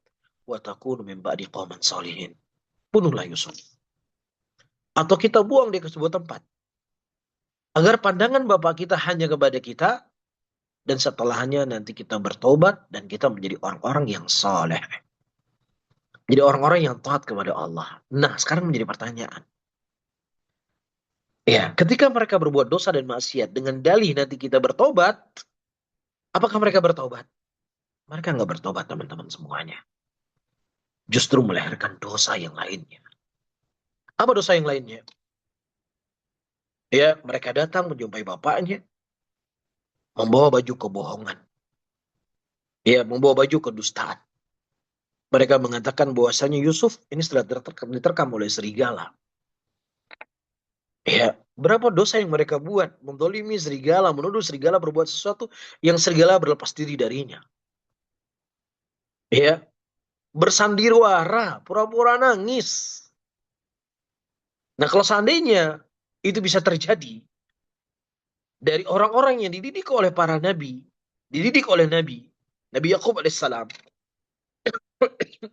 wa takunu min ba'di qauman salihin. Bunuhlah Yusuf. Atau kita buang dia ke sebuah tempat. Agar pandangan bapak kita hanya kepada kita, dan setelahnya nanti kita bertobat dan kita menjadi orang-orang yang saleh. Jadi orang-orang yang taat kepada Allah. Nah, sekarang menjadi pertanyaan. Ya, ketika mereka berbuat dosa dan maksiat dengan dalih nanti kita bertobat, apakah mereka bertobat? Mereka nggak bertobat, teman-teman semuanya. justru melahirkan dosa yang lainnya. Apa dosa yang lainnya? Ya, mereka datang menjumpai bapaknya, membawa baju kebohongan. Ya, membawa baju kedustaan. Mereka mengatakan bahwasanya Yusuf ini sudah diterkam oleh serigala. Ya, berapa dosa yang mereka buat? Mendolimi serigala, menuduh serigala berbuat sesuatu yang serigala berlepas diri darinya. Ya, bersandiwara, pura-pura nangis. Nah, kalau seandainya itu bisa terjadi dari orang-orang yang dididik oleh para nabi, dididik oleh Nabi Yakub alaihissalam,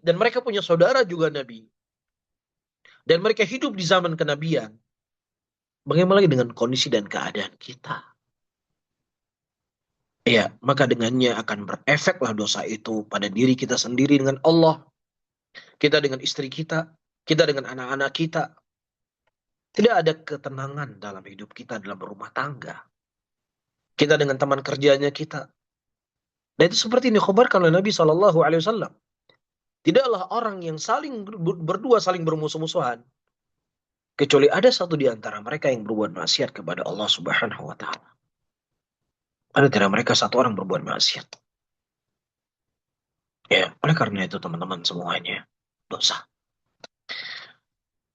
dan mereka punya saudara juga nabi, dan mereka hidup di zaman kenabian, bagaimana lagi dengan kondisi dan keadaan kita? Ya, maka dengannya akan berefeklah dosa itu pada diri kita sendiri dengan Allah, kita dengan istri kita dengan anak-anak kita. Tidak ada ketenangan dalam hidup kita dalam berumah tangga. Kita dengan teman kerjanya kita. Dan itu seperti ini dikhabarkan oleh Nabi SAW. Tidaklah orang yang saling berdua saling bermusuh-musuhan kecuali ada satu di antara mereka yang berbuat maksiat kepada Allah Subhanahu wa taala. Ada tidak mereka satu orang berbuat maksiat. Ya, oleh karena itu teman-teman semuanya, dosa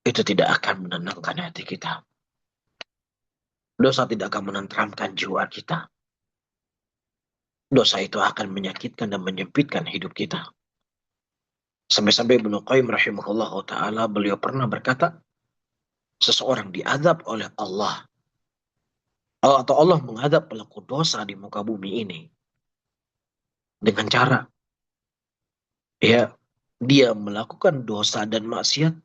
itu tidak akan menenangkan hati kita. Dosa tidak akan menenteramkan jiwa kita. Dosa itu akan menyakitkan dan menyempitkan hidup kita. Sampai-sampai Ibnu Qayyim rahimahullah ta'ala beliau pernah berkata, seseorang diazab oleh Allah atau Allah menghadap pelaku dosa di muka bumi ini dengan cara ya dia melakukan dosa dan maksiat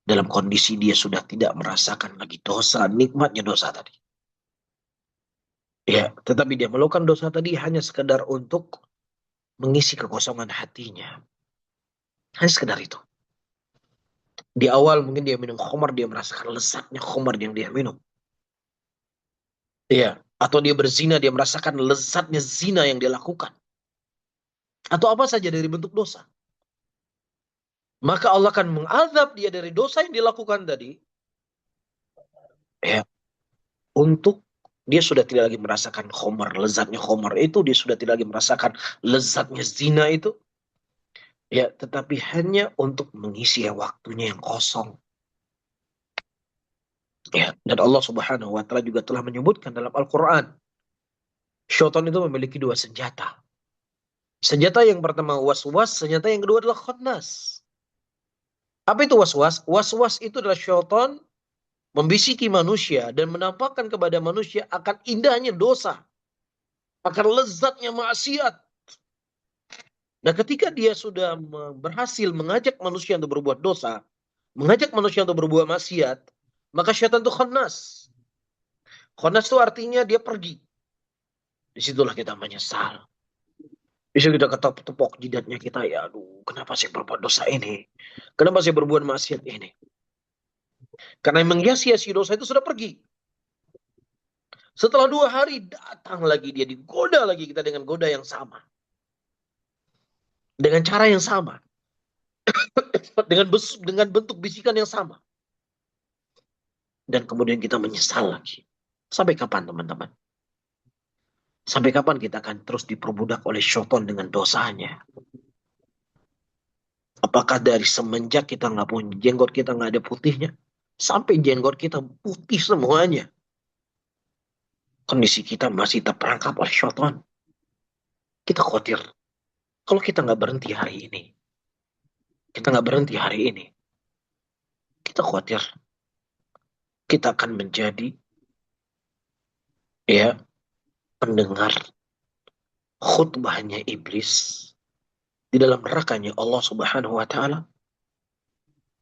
dalam kondisi dia sudah tidak merasakan lagi dosa, nikmatnya dosa tadi. Ya, tetapi dia melakukan dosa tadi hanya sekedar untuk mengisi kekosongan hatinya. Hanya sekedar itu. Di awal mungkin dia minum khamar, dia merasakan lezatnya khamar yang dia minum. Ya, atau dia berzina, dia merasakan lezatnya zina yang dia lakukan. Atau apa saja dari bentuk dosa. Maka Allah akan mengazab dia dari dosa yang dilakukan tadi. Ya, untuk dia sudah tidak lagi merasakan khamar, lezatnya khamar itu, dia sudah tidak lagi merasakan lezatnya zina itu. Ya, tetapi hanya untuk mengisi waktunya yang kosong. Ya, dan Allah Subhanahu wa taala juga telah menyebutkan dalam Al-Qur'an, syaitan itu memiliki dua senjata. Senjata yang pertama waswas, senjata yang kedua adalah khannas. Apa itu waswas? Waswas itu adalah syaitan membisiki manusia dan menampakkan kepada manusia akan indahnya dosa, akan lezatnya maksiat. Nah, ketika dia sudah berhasil mengajak manusia untuk berbuat dosa, mengajak manusia untuk berbuat maksiat, maka syaitan itu khannas. Khannas itu artinya dia pergi. Disitulah kita menyesal. Bisa kita ketepok jidatnya kita, ya aduh, kenapa saya berbuat dosa ini? Kenapa saya berbuat maksiat ini? Karena yang menghiasi dosa itu sudah pergi. Setelah 2 hari datang lagi dia, digoda lagi kita dengan goda yang sama. Dengan cara yang sama. Dengan bentuk bisikan yang sama. Dan kemudian kita menyesal lagi. Sampai kapan teman-teman? Sampai kapan kita akan terus diperbudak oleh syaitan dengan dosanya? Apakah dari semenjak kita nggak punya jenggot, kita nggak ada putihnya, sampai jenggot kita putih semuanya, kondisi kita masih terperangkap oleh syaitan? Kita khawatir kalau kita nggak berhenti hari ini, kita nggak berhenti hari ini, kita khawatir kita akan menjadi ya pendengar khutbahnya iblis di dalam nerakanya Allah Subhanahu wa taala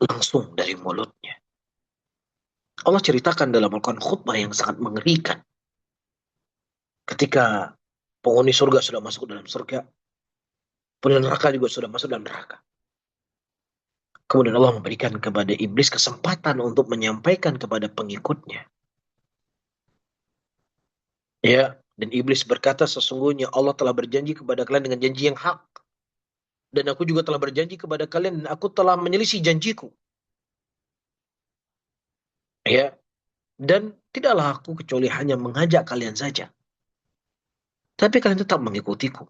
langsung dari mulutnya. Allah ceritakan dalam Al-Quran khutbah yang sangat mengerikan. Ketika penghuni surga sudah masuk dalam surga, penghuni neraka juga sudah masuk dalam neraka. Kemudian Allah memberikan kepada iblis kesempatan untuk menyampaikan kepada pengikutnya. Ya, dan iblis berkata, sesungguhnya Allah telah berjanji kepada kalian dengan janji yang hak. Dan aku juga telah berjanji kepada kalian dan aku telah menyelisih janjiku. Ya, dan tidaklah aku kecuali hanya mengajak kalian saja. Tapi kalian tetap mengikutiku.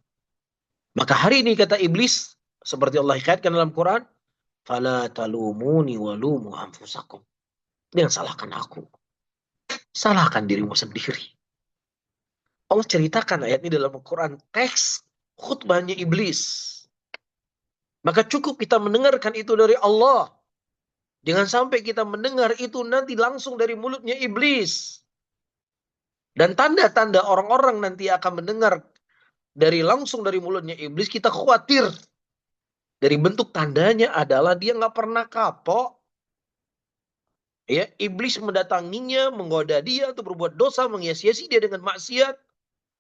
Maka hari ini kata iblis, seperti Allah kaitkan dalam Quran, "Fala talumuni walumu anfusakum." Jangan salahkan aku. Salahkan dirimu sendiri. Allah ceritakan ayat ini dalam Al-Quran. Teks khutbahnya iblis. Maka cukup kita mendengarkan itu dari Allah. Jangan sampai kita mendengar itu nanti langsung dari mulutnya iblis. Dan tanda-tanda orang-orang nanti akan mendengar langsung dari mulutnya iblis, kita khawatir. Dari bentuk tandanya adalah dia nggak pernah kapok. Ya, iblis mendatanginya, menggoda dia untuk berbuat dosa, menghias-hiasi dia dengan maksiat.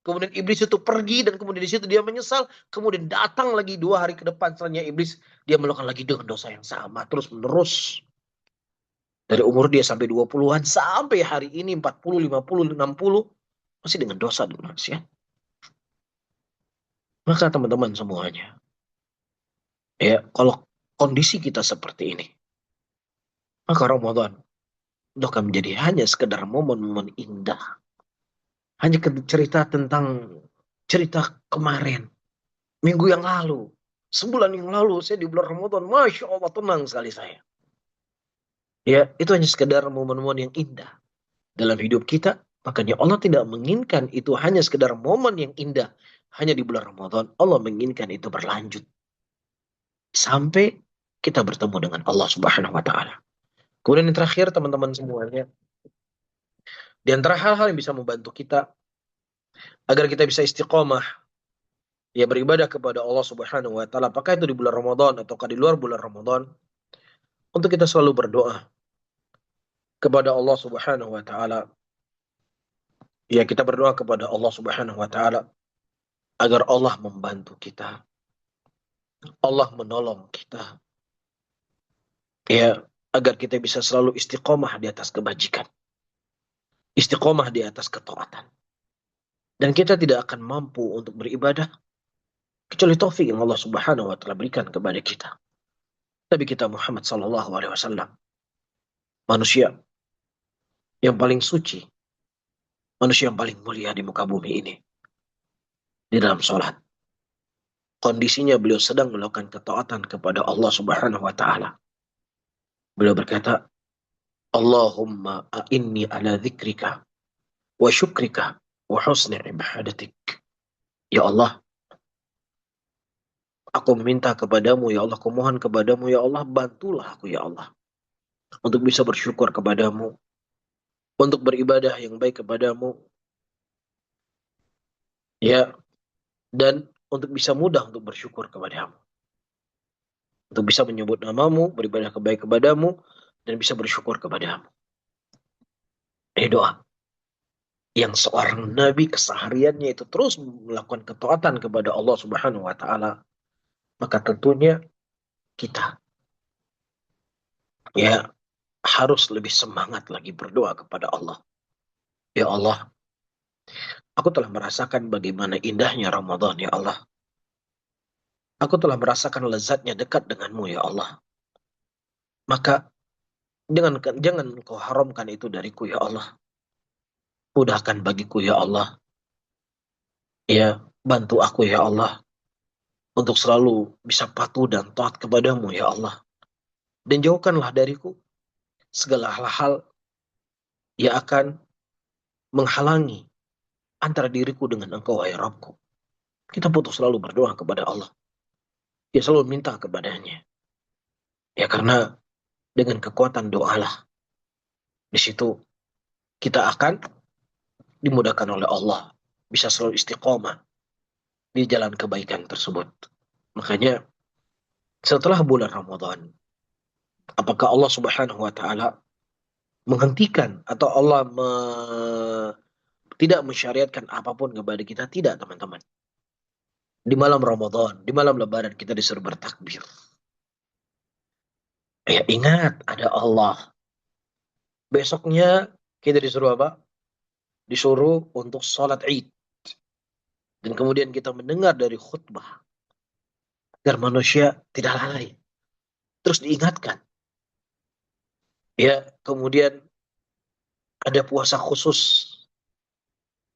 Kemudian iblis itu pergi dan kemudian di situ dia menyesal. Kemudian datang lagi 2 hari ke depan setelahnya iblis. Dia melakukan lagi dengan dosa yang sama. Terus menerus. Dari umur dia sampai 20-an. Sampai hari ini 40, 50, 60. Masih dengan dosa dan maksiat. Maka teman-teman semuanya. Ya, kalau kondisi kita seperti ini. Maka Ramadan itu akan menjadi hanya sekedar momen-momen indah. Hanya cerita tentang cerita kemarin. Minggu yang lalu. Sebulan yang lalu saya di bulan Ramadan. Masya Allah tenang sekali saya. Ya, itu hanya sekedar momen-momen yang indah dalam hidup kita. Makanya Allah tidak menginginkan itu hanya sekedar momen yang indah. Hanya di bulan Ramadan. Allah menginginkan itu berlanjut. Sampai kita bertemu dengan Allah Subhanahu wa Ta'ala. Kemudian yang terakhir teman-teman semuanya. Di antara hal-hal yang bisa membantu kita agar kita bisa istiqomah ya beribadah kepada Allah Subhanahu wa taala, apakah itu di bulan Ramadan ataukah di luar bulan Ramadan, untuk kita selalu berdoa kepada Allah Subhanahu wa taala. Ya, kita berdoa kepada Allah Subhanahu wa taala agar Allah membantu kita, Allah menolong kita. Ya, agar kita bisa selalu istiqomah di atas kebajikan, istiqomah di atas ketaatan. Dan kita tidak akan mampu untuk beribadah kecuali taufik yang Allah Subhanahu wa taala berikan kepada kita. Nabi kita Muhammad sallallahu alaihi wasallam, manusia yang paling suci, manusia yang paling mulia di muka bumi ini, di dalam sholat. Kondisinya beliau sedang melakukan ketaatan kepada Allah Subhanahu wa taala. Beliau berkata, "Allahumma a'inni ala dzikrika wa syukrika wa husni ibadatik." Ya Allah, aku meminta kepadamu, ya Allah, aku mohon kepadamu, ya Allah, bantulah aku, ya Allah, untuk bisa bersyukur kepadamu, untuk beribadah yang baik kepadamu, ya, dan untuk bisa mudah untuk bersyukur kepadamu. Untuk bisa menyebut namamu, beribadah kebaik kepadamu, dan bisa bersyukur kepadamu. Ini doa yang seorang nabi kesehariannya itu terus melakukan ketaatan kepada Allah Subhanahu wa taala, maka tentunya kita ya harus lebih semangat lagi berdoa kepada Allah. Ya Allah, aku telah merasakan bagaimana indahnya Ramadan, ya Allah. Aku telah merasakan lezatnya dekat denganmu, ya Allah. Maka jangan engkau haramkan itu dariku, ya Allah. Mudahkan bagiku, ya Allah. Ya, bantu aku, ya Allah, untuk selalu bisa patuh dan taat kepadamu, ya Allah. Dan jauhkanlah dariku segala hal-hal yang akan menghalangi antara diriku dengan engkau, wahai Rabbku. Kita butuh selalu berdoa kepada Allah. Ya, selalu minta kepadanya. Ya, karena dengan kekuatan doalah, di situ kita akan dimudahkan oleh Allah. Bisa selalu istiqomah di jalan kebaikan tersebut. Makanya setelah bulan Ramadan, apakah Allah Subhanahu wa taala menghentikan atau Allah tidak mensyariatkan apapun kepada kita? Tidak, teman-teman. Di malam Ramadan, di malam Lebaran kita disuruh bertakbir. Ya, ingat ada Allah. Besoknya kita disuruh apa? Disuruh untuk sholat Id. Dan kemudian kita mendengar dari khutbah. agar manusia tidak lalai. Terus diingatkan, ya, kemudian ada puasa khusus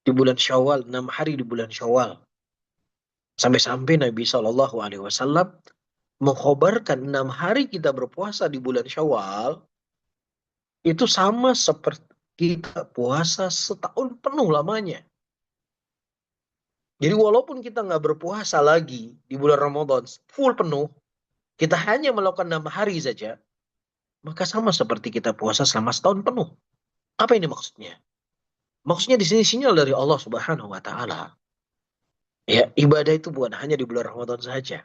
di bulan Syawal, 6 hari di bulan Syawal. Sampai-sampai Nabi Shallallahu Alaihi Wasallam mengkhabarkan 6 hari kita berpuasa di bulan Syawal itu sama seperti kita puasa setahun penuh lamanya. Jadi walaupun kita nggak berpuasa lagi di bulan Ramadan full penuh, kita hanya melakukan 6 hari saja, maka sama seperti kita puasa selama setahun penuh. Apa ini maksudnya? Maksudnya di sini sinyal dari Allah Subhanahu wa taala. Ya, ibadah itu bukan hanya di bulan Ramadan saja,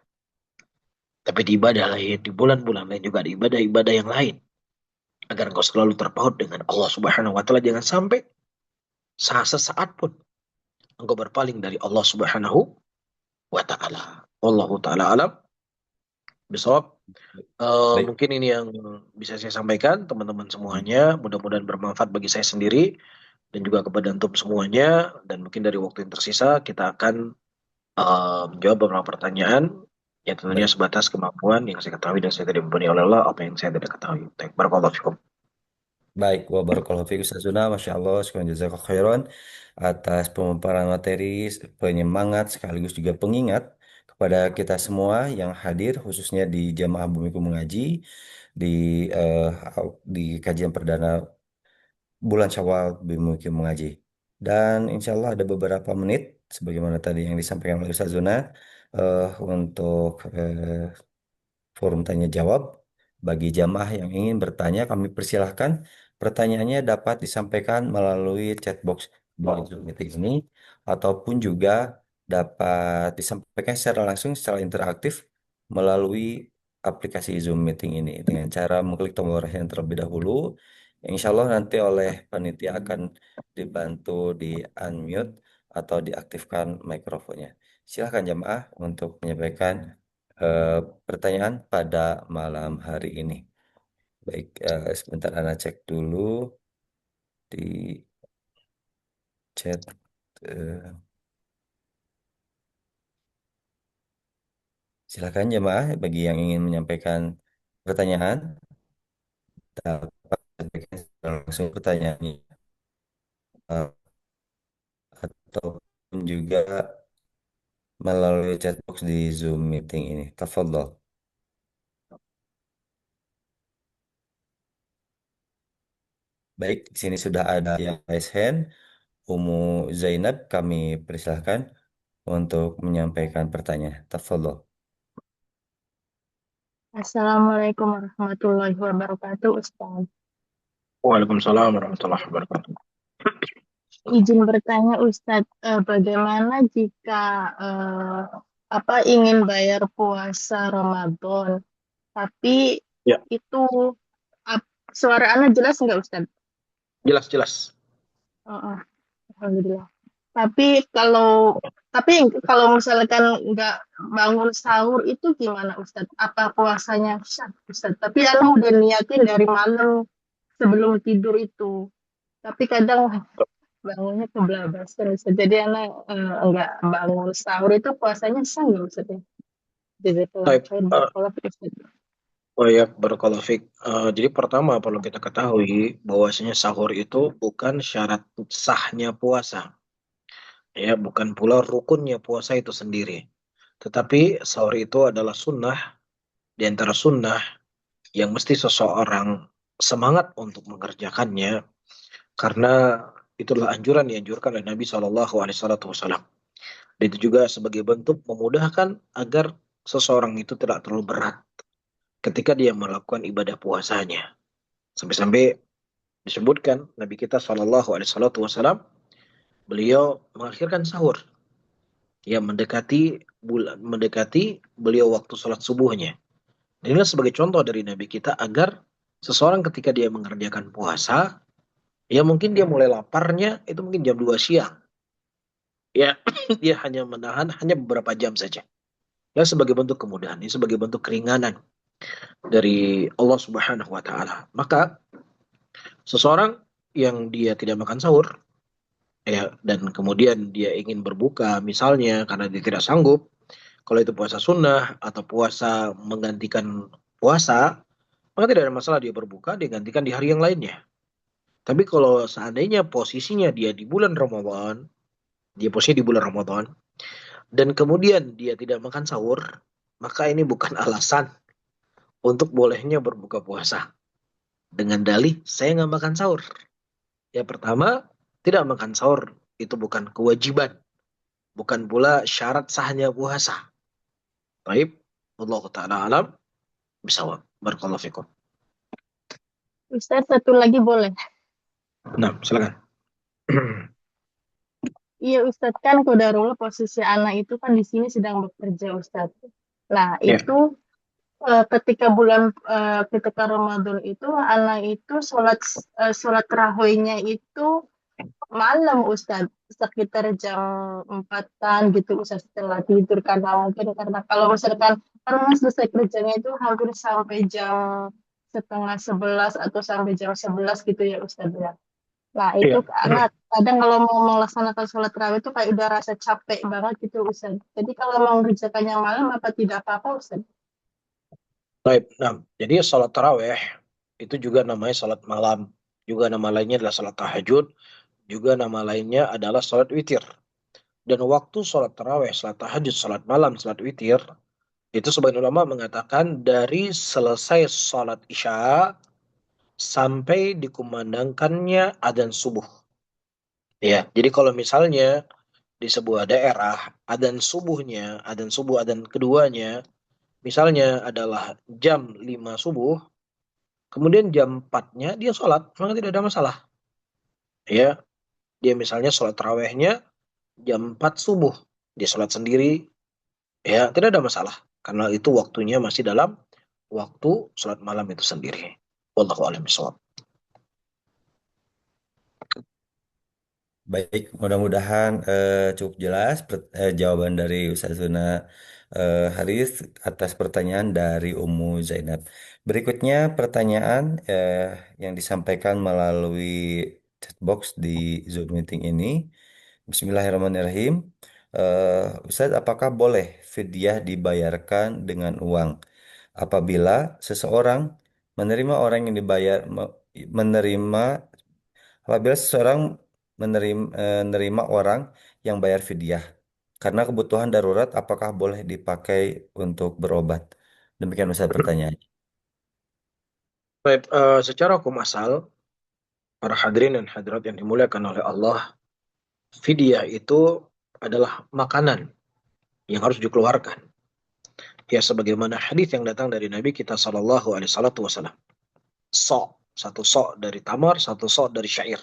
tapi di ibadah lain, di bulan-bulan lain juga ada ibadah-ibadah yang lain. Agar engkau selalu terpaut dengan Allah Subhanahu wa taala, jangan sampai sesaat pun engkau berpaling dari Allah Subhanahu wa taala. Wallahu taala alam bisawab. Baik, Mungkin ini yang bisa saya sampaikan teman-teman semuanya. Mudah-mudahan bermanfaat bagi saya sendiri dan juga kepada antum semuanya. Dan mungkin dari waktu yang tersisa kita akan menjawab beberapa pertanyaan yang tentunya baik. sebatas kemampuan yang saya ketahui dan saya tidak mumpuni oleh Allah apa yang saya tidak ketahui. Baik, barakallahu fikum. Baik, wa barakallahu fiik Ustazuna, Masya Allah, sekian jazakallahu khairan atas pemaparan materi, penyemangat sekaligus juga pengingat kepada kita semua yang hadir, khususnya di Jamaah Bumiku Mengaji di eh, di kajian perdana bulan Syawal Bumiku Mengaji. Dan insya Allah ada beberapa menit, sebagaimana tadi yang disampaikan oleh Ustazuna, untuk forum tanya jawab. Bagi jamaah yang ingin bertanya, kami persilahkan pertanyaannya dapat disampaikan melalui chatbox di Zoom meeting ini, ataupun juga dapat disampaikan secara langsung, secara interaktif melalui aplikasi Zoom meeting ini dengan cara mengklik tombol raih yang terlebih dahulu. Insya Allah nanti oleh panitia akan dibantu di unmute atau diaktifkan mikrofonnya. Silahkan jamaah untuk menyampaikan eh, pertanyaan pada malam hari ini. Baik, sebentar Ana cek dulu di chat. eh, Silakan jemaah bagi yang ingin menyampaikan pertanyaan dapat sampaikan secara langsung pertanyaannya, eh, ataupun juga melalui chatbox di Zoom meeting ini. Tafadhol. Baik, di sini sudah ada yang raise hand. Umu Zainab, kami persilahkan untuk menyampaikan pertanyaan. Tafadhol. Assalamualaikum warahmatullahi wabarakatuh, Ustaz. Waalaikumsalam warahmatullahi wabarakatuh. Izin bertanya, Ustaz, bagaimana jika eh, ingin bayar puasa Ramadan, tapi Ya, itu ap- suara Anda jelas nggak, Ustaz? jelas-jelas. Oh, oh, Alhamdulillah. Tapi kalau tapi kalau misalkan nggak bangun sahur itu gimana, Ustaz? Apa puasanya sah, Ustaz? Tapi Anda udah niatin dari malam sebelum tidur itu. Tapi kadang bangunnya kebablasan Ustaz. Jadi anak enggak bangun sahur itu puasanya sah nggak Ustaz ya? Jazakallah Baik, khair barakallah fiik, Ustaz. oh ya, barakallahu fiik. Jadi pertama perlu kita ketahui bahwasanya sahur itu bukan syarat sahnya puasa, ya, bukan pula rukunnya puasa itu sendiri. Tetapi sahur itu adalah sunnah di antara sunnah yang mesti seseorang semangat untuk mengerjakannya karena itulah anjuran dianjurkan oleh Nabi Shallallahu Alaihi Wasallam. Dan itu juga sebagai bentuk memudahkan agar seseorang itu tidak terlalu berat ketika dia melakukan ibadah puasanya. Sampai-sampai disebutkan Nabi kita Shallallahu Alaihi Wasallam beliau mengakhirkan sahur, ya, mendekati beliau waktu sholat subuhnya. Dan inilah sebagai contoh dari Nabi kita agar seseorang ketika dia mengerjakan puasa, ya mungkin dia mulai laparnya itu mungkin jam 2 siang. Ya, dia hanya menahan hanya beberapa jam saja. Ya, sebagai bentuk kemudahan, ini sebagai bentuk keringanan dari Allah Subhanahu wa taala. Maka seseorang yang dia tidak makan sahur, ya, dan kemudian dia ingin berbuka misalnya karena dia tidak sanggup, Kalau itu puasa sunnah atau puasa menggantikan puasa, maka tidak ada masalah dia berbuka, dia gantikan di hari yang lainnya. Tapi kalau seandainya posisinya dia di bulan Ramadan, dia posisinya di bulan Ramadan, dan kemudian dia tidak makan sahur, maka ini bukan alasan untuk bolehnya berbuka puasa. Dengan dalih, saya nggak makan sahur. Ya pertama, tidak makan sahur itu bukan kewajiban, bukan pula syarat sahnya puasa. Baik, Allah Ta'ala alam, bisawab. Barakallahu fikum. Ustadz, satu lagi boleh? Nah, silakan. Iya Ustadz, kan kodarullah posisi anak itu kan di sini sedang bekerja Ustadz. Nah Ya, itu ketika Ramadan itu anak itu sholat tarawihnya itu malam Ustadz, sekitar jam 4-an gitu Ustadz, setelah tidur, karena mungkin karena kalau misalkan kan Mas selesai kerjanya itu hampir sampai jam setengah 11 atau sampai jam 11 gitu ya Ustadz ya. Nah, itu ya. karena kadang kalau mau melaksanakan sholat tarawih itu kayak udah rasa capek banget gitu, Ustaz. Jadi kalau mau mengerjakannya malam apa tidak apa-apa, Ustaz? Baik, nah, jadi salat taraweh itu juga namanya salat malam, juga nama lainnya adalah salat tahajud, juga nama lainnya adalah salat witir. Dan waktu salat taraweh, salat tahajud, salat malam, salat witir, itu sebagian ulama mengatakan dari selesai salat isya sampai dikumandangkannya adzan subuh. Ya, jadi kalau misalnya di sebuah daerah adzan subuh, adzan keduanya, misalnya adalah jam 5 subuh, kemudian jam 4-nya dia sholat, maka tidak ada masalah. Ya, dia misalnya sholat tarawehnya jam 4 subuh, dia sholat sendiri, ya tidak ada masalah. Karena itu waktunya masih dalam waktu sholat malam itu sendiri. Wallahu a'lam bishawab. Baik, mudah-mudahan cukup jelas jawaban dari Ustaz Zuna Haris atas pertanyaan dari Ummu Zainab. Berikutnya pertanyaan yang disampaikan melalui chatbox di Zoom meeting ini. Bismillahirrahmanirrahim. Ustaz, apakah boleh fidyah dibayarkan dengan uang apabila seseorang menerima apabila seseorang menerima orang yang bayar fidyah karena kebutuhan darurat, apakah boleh dipakai untuk berobat? Demikian Ustaz pertanyaan. Baik, secara hukum asal, para hadirin dan hadirat yang dimuliakan oleh Allah, fidyah itu adalah makanan yang harus dikeluarkan. Ya, sebagaimana hadis yang datang dari Nabi kita Shallallahu Alaihi Wasallam. Satu sok dari tamar, satu sok dari syair.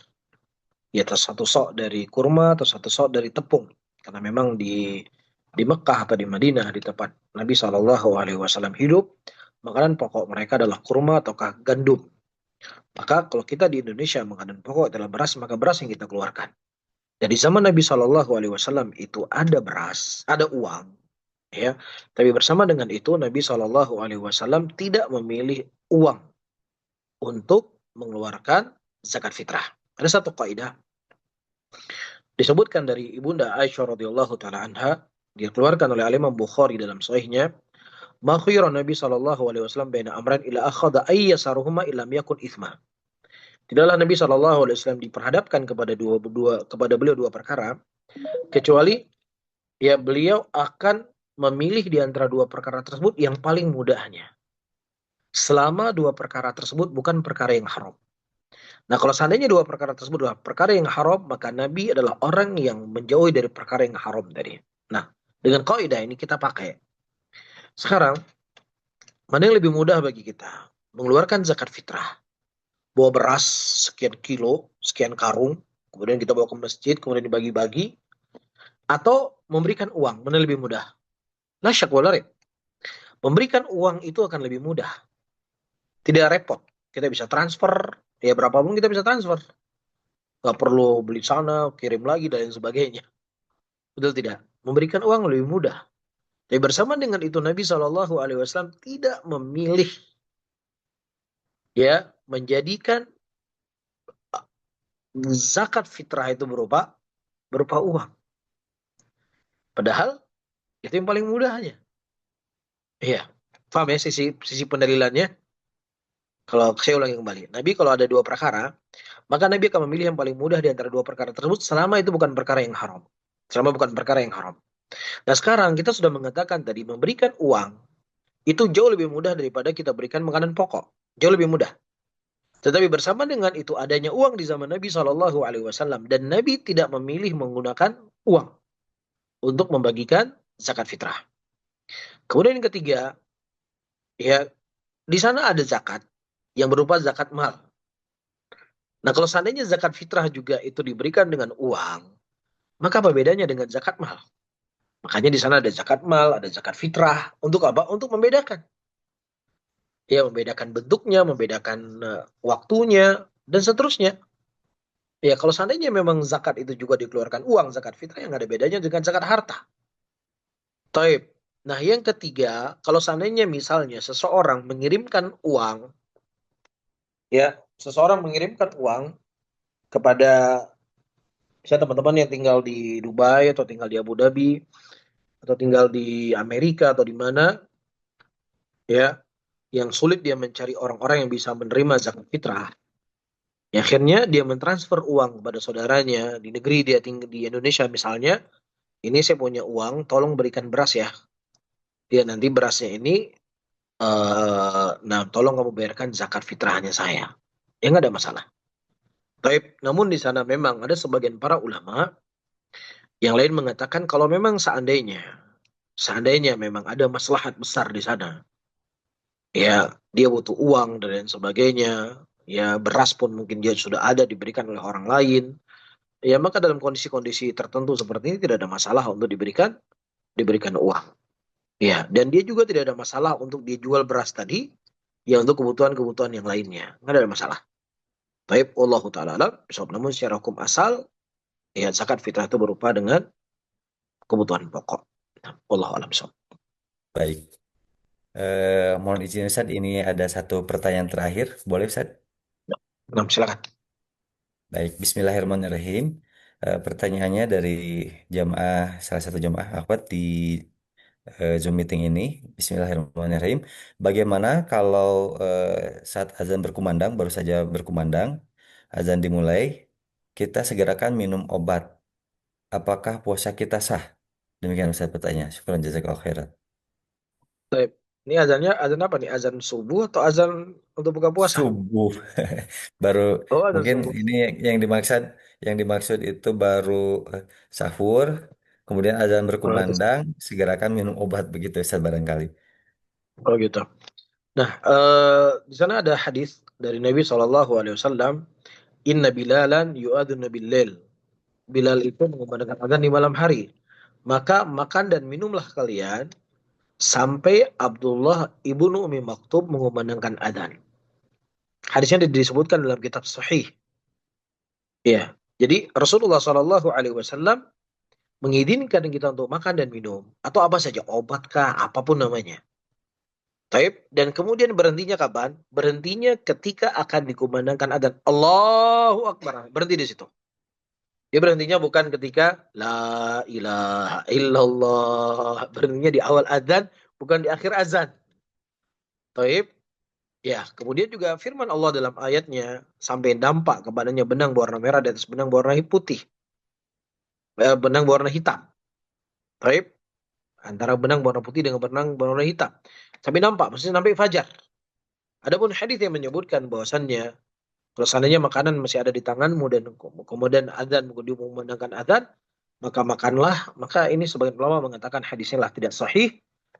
Ya, atau satu sok dari kurma atau satu sok dari tepung. Karena memang di Mekah atau di Madinah di tempat Nabi Shallallahu Alaihi Wasallam hidup, makanan pokok mereka adalah kurma ataukah gandum. Maka kalau kita di Indonesia makanan pokok adalah beras, maka beras yang kita keluarkan. Jadi zaman Nabi Shallallahu Alaihi Wasallam itu ada beras, ada uang, ya. Tapi bersama dengan itu Nabi Shallallahu Alaihi Wasallam tidak memilih uang untuk mengeluarkan zakat fitrah. Ada satu kaidah disebutkan dari ibunda Aisyah radhiyallahu taala anha, dia keluarkan oleh Imam Bukhari dalam sahihnya, ma khuyira Nabi sallallahu alaihi wasallam baina amran ila akhadha ayyasaruhuma illam yakun ithma. Tidaklah Nabi sallallahu alaihi wasallam diperhadapkan kepada beliau dua perkara, kecuali ya beliau akan memilih di antara dua perkara tersebut yang paling mudahnya. Selama dua perkara tersebut bukan perkara yang haram. Nah, kalau seandainya dua perkara tersebut adalah perkara yang haram, maka Nabi adalah orang yang menjauhi dari perkara yang haram tadi. Nah, dengan kaidah ini kita pakai. Sekarang, mana yang lebih mudah bagi kita? Mengeluarkan zakat fitrah. Bawa beras sekian kilo, sekian karung, kemudian kita bawa ke masjid, kemudian dibagi-bagi, atau memberikan uang, mana yang lebih mudah? La syak wala raib. Memberikan uang itu akan lebih mudah. Tidak repot. Kita bisa transfer, ya berapapun kita bisa transfer. Nggak perlu beli sana, kirim lagi, dan lain sebagainya. Betul tidak? Memberikan uang lebih mudah. Tapi bersama dengan itu Nabi Shallallahu Alaihi Wasallam tidak memilih ya menjadikan zakat fitrah itu berupa uang. Padahal Itu yang paling mudah aja. Iya. Paham ya sisi sisi pendalilannya? Kalau saya ulangi kembali. Nabi kalau ada dua perkara, maka Nabi akan memilih yang paling mudah di antara dua perkara tersebut selama itu bukan perkara yang haram. Selama bukan perkara yang haram. Nah sekarang kita sudah mengatakan tadi memberikan uang itu jauh lebih mudah daripada kita berikan makanan pokok. Jauh lebih mudah. Tetapi bersama dengan itu adanya uang di zaman Nabi Shallallahu Alaihi Wasallam dan Nabi tidak memilih menggunakan uang untuk membagikan zakat fitrah. Kemudian yang ketiga, ya di sana ada zakat yang berupa zakat mal. Nah kalau seandainya zakat fitrah juga itu diberikan dengan uang, maka apa bedanya dengan zakat mal? Makanya di sana ada zakat mal, ada zakat fitrah. Untuk apa? Untuk membedakan. Ya, membedakan bentuknya, membedakan waktunya, dan seterusnya. Ya, kalau seandainya memang zakat itu juga dikeluarkan uang, zakat fitrah yang ada bedanya dengan zakat harta. Taib. Nah, yang ketiga, kalau seandainya misalnya seseorang mengirimkan uang, ya, seseorang mengirimkan uang kepada misalnya teman-teman yang tinggal di Dubai atau tinggal di Abu Dhabi atau tinggal di Amerika atau di mana, ya, yang sulit dia mencari orang-orang yang bisa menerima zakat fitrah. Ya, akhirnya dia mentransfer uang kepada saudaranya di negeri dia tinggal di Indonesia misalnya. Ini saya punya uang, tolong berikan beras ya. Dia nanti berasnya ini, nah tolong kamu bayarkan zakat fitrahnya saya. Ya nggak ada masalah. Taib. Namun di sana memang ada sebagian para ulama yang lain mengatakan kalau memang seandainya memang ada maslahat besar di sana, ya dia butuh uang dan lain sebagainya, ya beras pun mungkin dia sudah ada diberikan oleh orang lain, ya maka dalam kondisi-kondisi tertentu seperti ini tidak ada masalah untuk diberikan uang. Ya, dan dia juga tidak ada masalah untuk dia jual beras tadi ya untuk kebutuhan-kebutuhan yang lainnya. Nggak ada masalah. Taib Allah Ta'ala alam, namun secara hukum asal ya zakat fitrah itu berupa dengan kebutuhan pokok. Nah, Allah alam sob. Baik. Mohon izin Ustaz, ini ada satu pertanyaan terakhir. Boleh Ustaz? Nah, silakan. Baik, Bismillahirrahmanirrahim. Pertanyaannya dari jamaah, salah satu jamaah akhwat di Zoom meeting ini. Bismillahirrahmanirrahim. Bagaimana kalau saat azan berkumandang, baru saja berkumandang, azan dimulai, kita segerakan minum obat. Apakah puasa kita sah? Demikian Ustaz pertanyaan. Syukran jazakallahu khairan. Taib. Ini azannya azan apa nih? Azan subuh atau azan untuk buka puasa? Subuh. Baru Oh, azan mungkin subuh. ini yang dimaksud itu baru sahur, kemudian azan Oh, berkumandang, segerakan minum obat begitu Ustaz barangkali. oh gitu. Nah, di sana ada hadis dari Nabi Shallallahu Alaihi Wasallam, Inna Bilalan yu'adun bil. Bilal itu mengumandangkan azan di malam hari. Maka makan dan minumlah kalian sampai Abdullah ibnu Umi Maktub mengumandangkan adzan. Hadisnya disebutkan dalam kitab Sahih. Ya, jadi Rasulullah Shallallahu Alaihi Wasallam mengizinkan kita untuk makan dan minum atau apa saja obat kah apapun namanya. Taib dan kemudian berhentinya kapan? Berhentinya ketika akan dikumandangkan adzan. Allahu Akbar. Berhenti di situ. Dia berhentinya bukan ketika la ilaha illallah. Berhentinya di awal adzan, bukan di akhir azan. Taib. Ya, kemudian juga firman Allah dalam ayatnya sampai nampak kepadanya benang berwarna merah di atas benang berwarna putih, benang berwarna hitam. Taib. Antara benang berwarna putih dengan benang berwarna hitam. Sampai nampak, maksudnya sampai fajar. Adapun hadis yang menyebutkan bahwasannya kalau seandainya makanan masih ada di tanganmu dan kemudian adzan mengumandangkan adzan, maka makanlah. Maka ini sebagian ulama mengatakan hadisnya lah tidak sahih.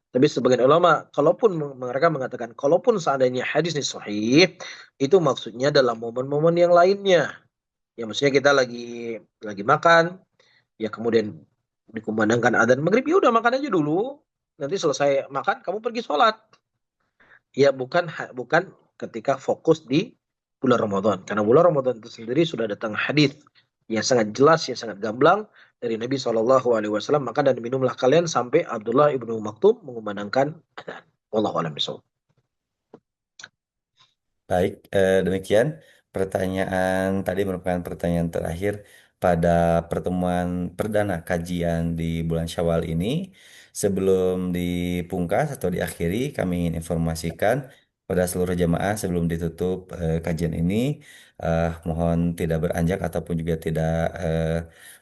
Tapi sebagian ulama, kalaupun mereka mengatakan, kalaupun seandainya hadis ini sahih, itu maksudnya dalam momen-momen yang lainnya. Ya maksudnya kita lagi makan, ya kemudian dikumandangkan adzan maghrib, ya udah makan aja dulu. Nanti selesai makan, kamu pergi sholat. Ya bukan ketika fokus di bulan Ramadan. Karena bulan Ramadan itu sendiri sudah datang hadis yang sangat jelas, yang sangat gamblang dari Nabi Shallallahu Alaihi Wasallam. Maka dan minumlah kalian sampai Abdullah ibnu Maktum mengumandangkan adzan. Wallahu a'lam bishawab. Baik, demikian pertanyaan tadi merupakan pertanyaan terakhir pada pertemuan perdana kajian di bulan Syawal ini. Sebelum dipungkas atau diakhiri, kami ingin informasikan pada seluruh jamaah sebelum ditutup kajian ini, mohon tidak beranjak ataupun juga tidak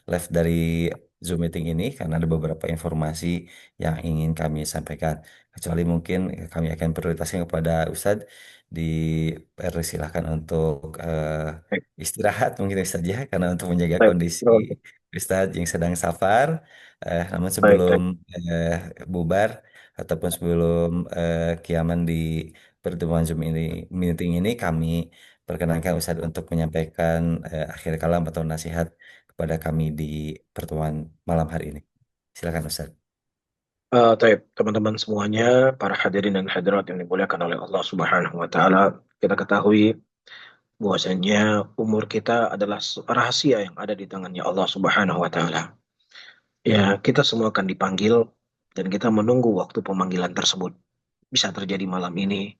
live dari Zoom meeting ini karena ada beberapa informasi yang ingin kami sampaikan. Kecuali mungkin kami akan prioritaskan kepada Ustadz, dipersilahkan untuk Baik, istirahat mungkin Ustadz ya, karena untuk menjaga baik, kondisi baik, Ustadz yang sedang safar. Namun baik, sebelum baik. eh, bubar ataupun sebelum kiaman di pertemuan Zoom ini, meeting ini, kami perkenankan Ustadz untuk menyampaikan akhir kalam atau nasihat kepada kami di pertemuan malam hari ini. Silakan Ustadz. Taib, teman-teman semuanya, para hadirin dan hadirat yang dimuliakan oleh Allah Subhanahu wa taala, kita ketahui bahwasanya umur kita adalah rahasia yang ada di tangannya Allah Subhanahu wa taala. Ya, kita semua akan dipanggil dan kita menunggu waktu pemanggilan tersebut. Bisa terjadi malam ini,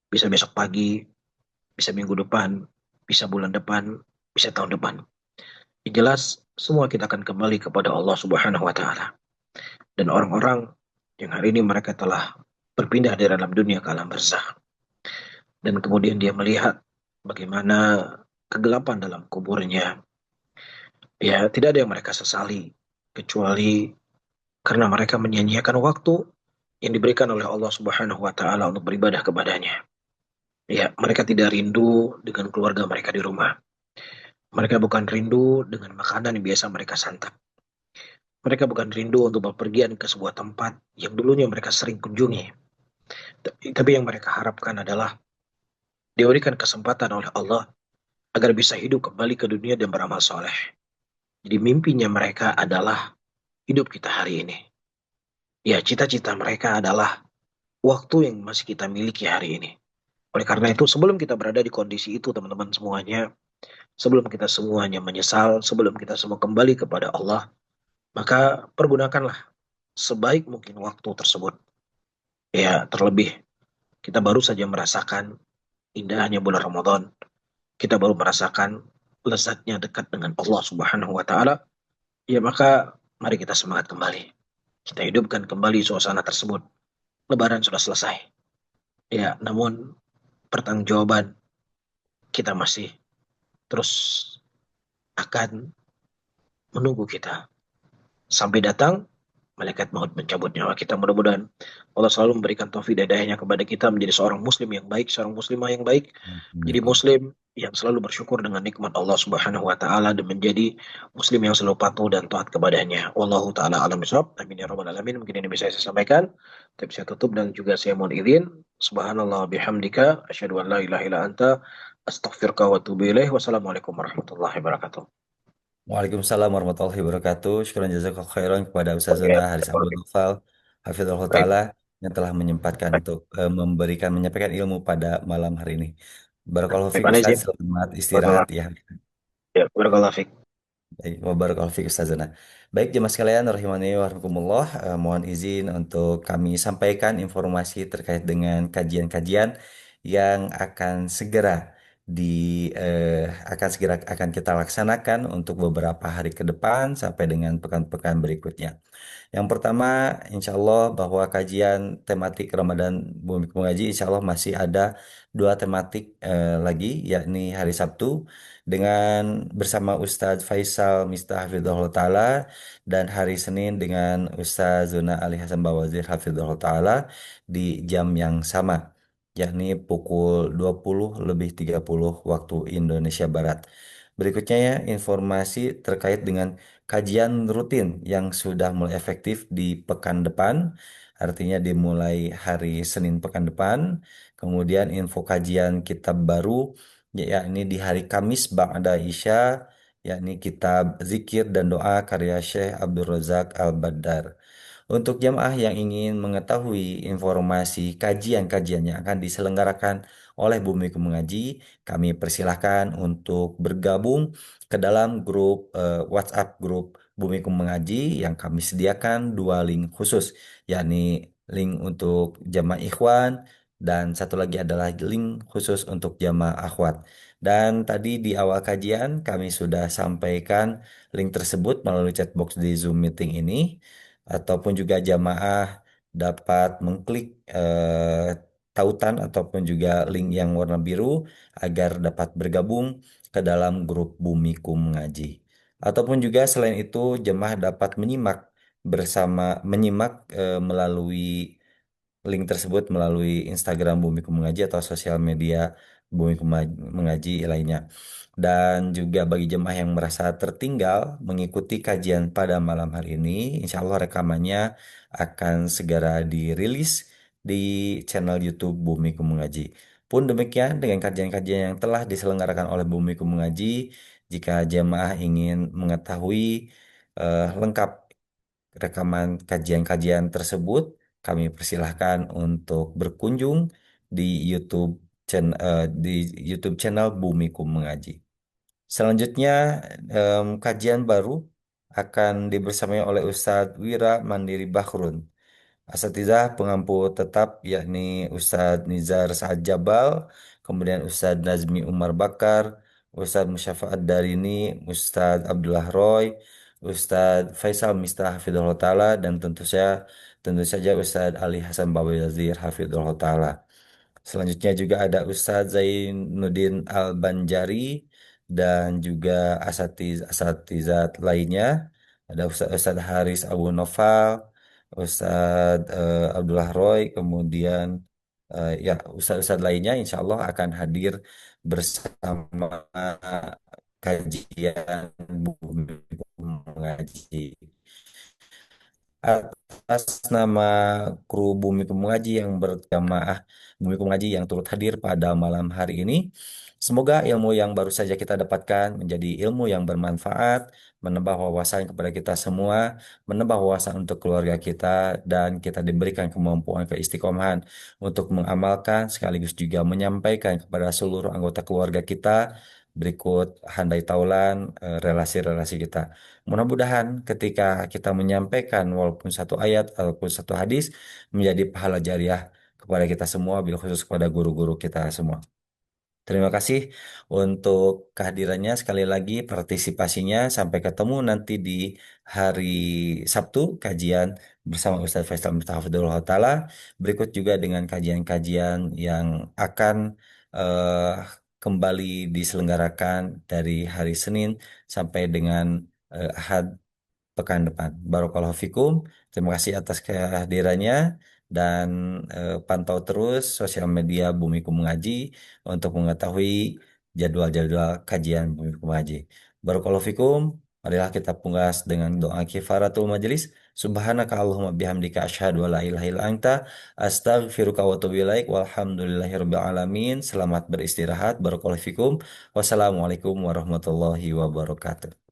bisa besok pagi, bisa minggu depan, bisa bulan depan, bisa tahun depan. Yang jelas, semua kita akan kembali kepada Allah Subhanahu wa taala. Dan orang-orang yang hari ini mereka telah berpindah dari dalam dunia ke alam barzakh, dan kemudian dia melihat bagaimana kegelapan dalam kuburnya. Ya, tidak ada yang mereka sesali kecuali karena mereka menyia-nyiakan waktu yang diberikan oleh Allah Subhanahu wa taala untuk beribadah kepadanya. Ya, mereka tidak rindu dengan keluarga mereka di rumah. Mereka bukan rindu dengan makanan yang biasa mereka santap. Mereka bukan rindu untuk bepergian ke sebuah tempat yang dulunya mereka sering kunjungi. Tapi yang mereka harapkan adalah diberikan kesempatan oleh Allah agar bisa hidup kembali ke dunia dan beramal soleh. Jadi mimpinya mereka adalah hidup kita hari ini. Ya, cita-cita mereka adalah waktu yang masih kita miliki hari ini. Oleh karena itu, sebelum kita berada di kondisi itu, teman-teman semuanya, sebelum kita semuanya menyesal, sebelum kita semua kembali kepada Allah, maka pergunakanlah sebaik mungkin waktu tersebut. Ya, terlebih kita baru saja merasakan indahnya bulan Ramadan. Kita baru merasakan lezatnya dekat dengan Allah Subhanahu wa taala. Ya, maka mari kita semangat kembali. Kita hidupkan kembali suasana tersebut. Lebaran sudah selesai. Ya, namun pertanggungjawaban kita masih terus akan menunggu kita sampai datang malaikat maut mencabut nyawa kita. Mudah-mudahan Allah selalu memberikan taufik dan hidayahnya kepada kita menjadi seorang muslim yang baik, seorang muslimah yang baik, menjadi muslim yang selalu bersyukur dengan nikmat Allah Subhanahu wa taala dan menjadi muslim yang selalu patuh dan taat kepadanya. Wallahu taala alam bisawab. Amin ya rabbal alamin. Mungkin ini bisa saya sampaikan. Tapi saya tutup dan juga saya mohon izin. Subhanallah bihamdika asyhadu an la ilaha illa anta astaghfiruka wa atubu ilaih. Wassalamualaikum warahmatullahi wabarakatuh. Waalaikumsalam warahmatullahi wabarakatuh. Syukur jazakallahu khairan kepada Oke. Ustazana Haris Abdul Ghafal, Hafizahullah Baik, Ta'ala, yang telah menyempatkan baik, untuk menyampaikan ilmu pada malam hari ini. Barakallahu baik. fiik Mana Ustaz, izin? selamat istirahat Barakallah. ya. Ya, barakallah fiik. Baik, barakallahu fiik Ustazana. Baik, jemaah sekalian, rahimani wa rahimakumullah, mohon izin untuk kami sampaikan informasi terkait dengan kajian-kajian yang di akan kita laksanakan untuk beberapa hari ke depan sampai dengan pekan-pekan berikutnya. Yang pertama, insya Allah bahwa kajian tematik Ramadan Bumi Mengaji, insya Allah masih ada dua tematik lagi, yakni hari Sabtu dengan bersama Ustadz Faisal Miftah Hafizahullah Ta'ala dan hari Senin dengan Ustadz Zuna Ali Hasan Bawazir Hafizahullah Ta'ala di jam yang sama, yakni pukul 20:30 waktu Indonesia Barat. Berikutnya ya, informasi terkait dengan kajian rutin yang sudah mulai efektif di pekan depan, artinya dimulai hari Senin pekan depan. Kemudian info kajian kitab baru, yakni di hari Kamis Ba'da Isya, yakni kitab Zikir dan Doa karya Syekh Abdul Razak Al-Badar. Untuk jamaah yang ingin mengetahui informasi kajian-kajian yang akan diselenggarakan oleh Bumiku Mengaji, kami persilahkan untuk bergabung ke dalam grup WhatsApp grup Bumiku Mengaji yang kami sediakan dua link khusus, yakni link untuk jamaah ikhwan dan satu lagi adalah link khusus untuk jamaah akhwat. Dan tadi di awal kajian kami sudah sampaikan link tersebut melalui chatbox di Zoom meeting ini. ataupun juga jamaah dapat mengklik tautan ataupun juga link yang warna biru agar dapat bergabung ke dalam grup Bumiku Mengaji. Ataupun juga selain itu jemaah dapat menyimak melalui link tersebut melalui Instagram Bumiku Mengaji atau sosial media Mengaji lainnya. Dan juga bagi jemaah yang merasa tertinggal mengikuti kajian pada malam hari ini, insya Allah rekamannya akan segera dirilis di channel YouTube Bumiku Mengaji. Pun demikian dengan kajian-kajian yang telah diselenggarakan oleh Bumiku Mengaji, jika jemaah ingin mengetahui lengkap rekaman kajian-kajian tersebut, kami persilahkan untuk berkunjung di di YouTube channel Bumiku Mengaji. Selanjutnya, kajian baru akan dibersamai oleh Ustadz Wira Mandiri Bahrun. Asatizah pengampu tetap yakni Ustadz Nizar Saad Jabal, kemudian Ustadz Nazmi Umar Bakar, Ustadz Musyafaat Darini, Ustadz Abdullah Roy, Ustadz Faisal Mistah Hafidhullah Ta'ala, dan tentu saja Ustadz Ali Hasan Bawi Wazir Hafidhullah Ta'ala. Selanjutnya juga ada Ustadz Zainuddin Al-Banjari dan juga asatizat lainnya. Ada Ustadz Haris Abu Nofal, Ustadz Abdullah Roy, kemudian ya Ustadz lainnya insya Allah akan hadir bersama kajian Bumi Mengaji. Atas nama kru Bumi Mengaji yang berjamaah Bumi Mengaji yang turut hadir pada malam hari ini. Semoga ilmu yang baru saja kita dapatkan menjadi ilmu yang bermanfaat, menambah wawasan kepada kita semua, menambah wawasan untuk keluarga kita, dan kita diberikan kemampuan keistiqomahan untuk mengamalkan sekaligus juga menyampaikan kepada seluruh anggota keluarga kita berikut handai taulan relasi-relasi kita. Mudah-mudahan ketika kita menyampaikan walaupun satu ayat ataupun satu hadis menjadi pahala jariah kepada kita semua, bil khusus kepada guru-guru kita semua. Terima kasih untuk kehadirannya sekali lagi partisipasinya. Sampai ketemu nanti di hari Sabtu kajian bersama Ustadz Faisal Mustafidullah Ta'ala. Berikut juga dengan kajian-kajian yang akan eh, kembali diselenggarakan dari hari Senin sampai dengan Ahad pekan depan. Barakallahu fikum. Terima kasih atas kehadirannya dan pantau terus sosial media Bumiku Mengaji untuk mengetahui jadwal-jadwal kajian Bumiku Mengaji. Barakallahu fikum. Marilah kita pungkas dengan doa kifaratul majelis. Subhanaka Allahumma bihamdika asyhadu an la ilaha illa anta astaghfiruka wa atubu ilaik. Walhamdulillahirabbil alamin. Selamat beristirahat. Barakallahu fikum. Wassalamualaikum warahmatullahi wabarakatuh.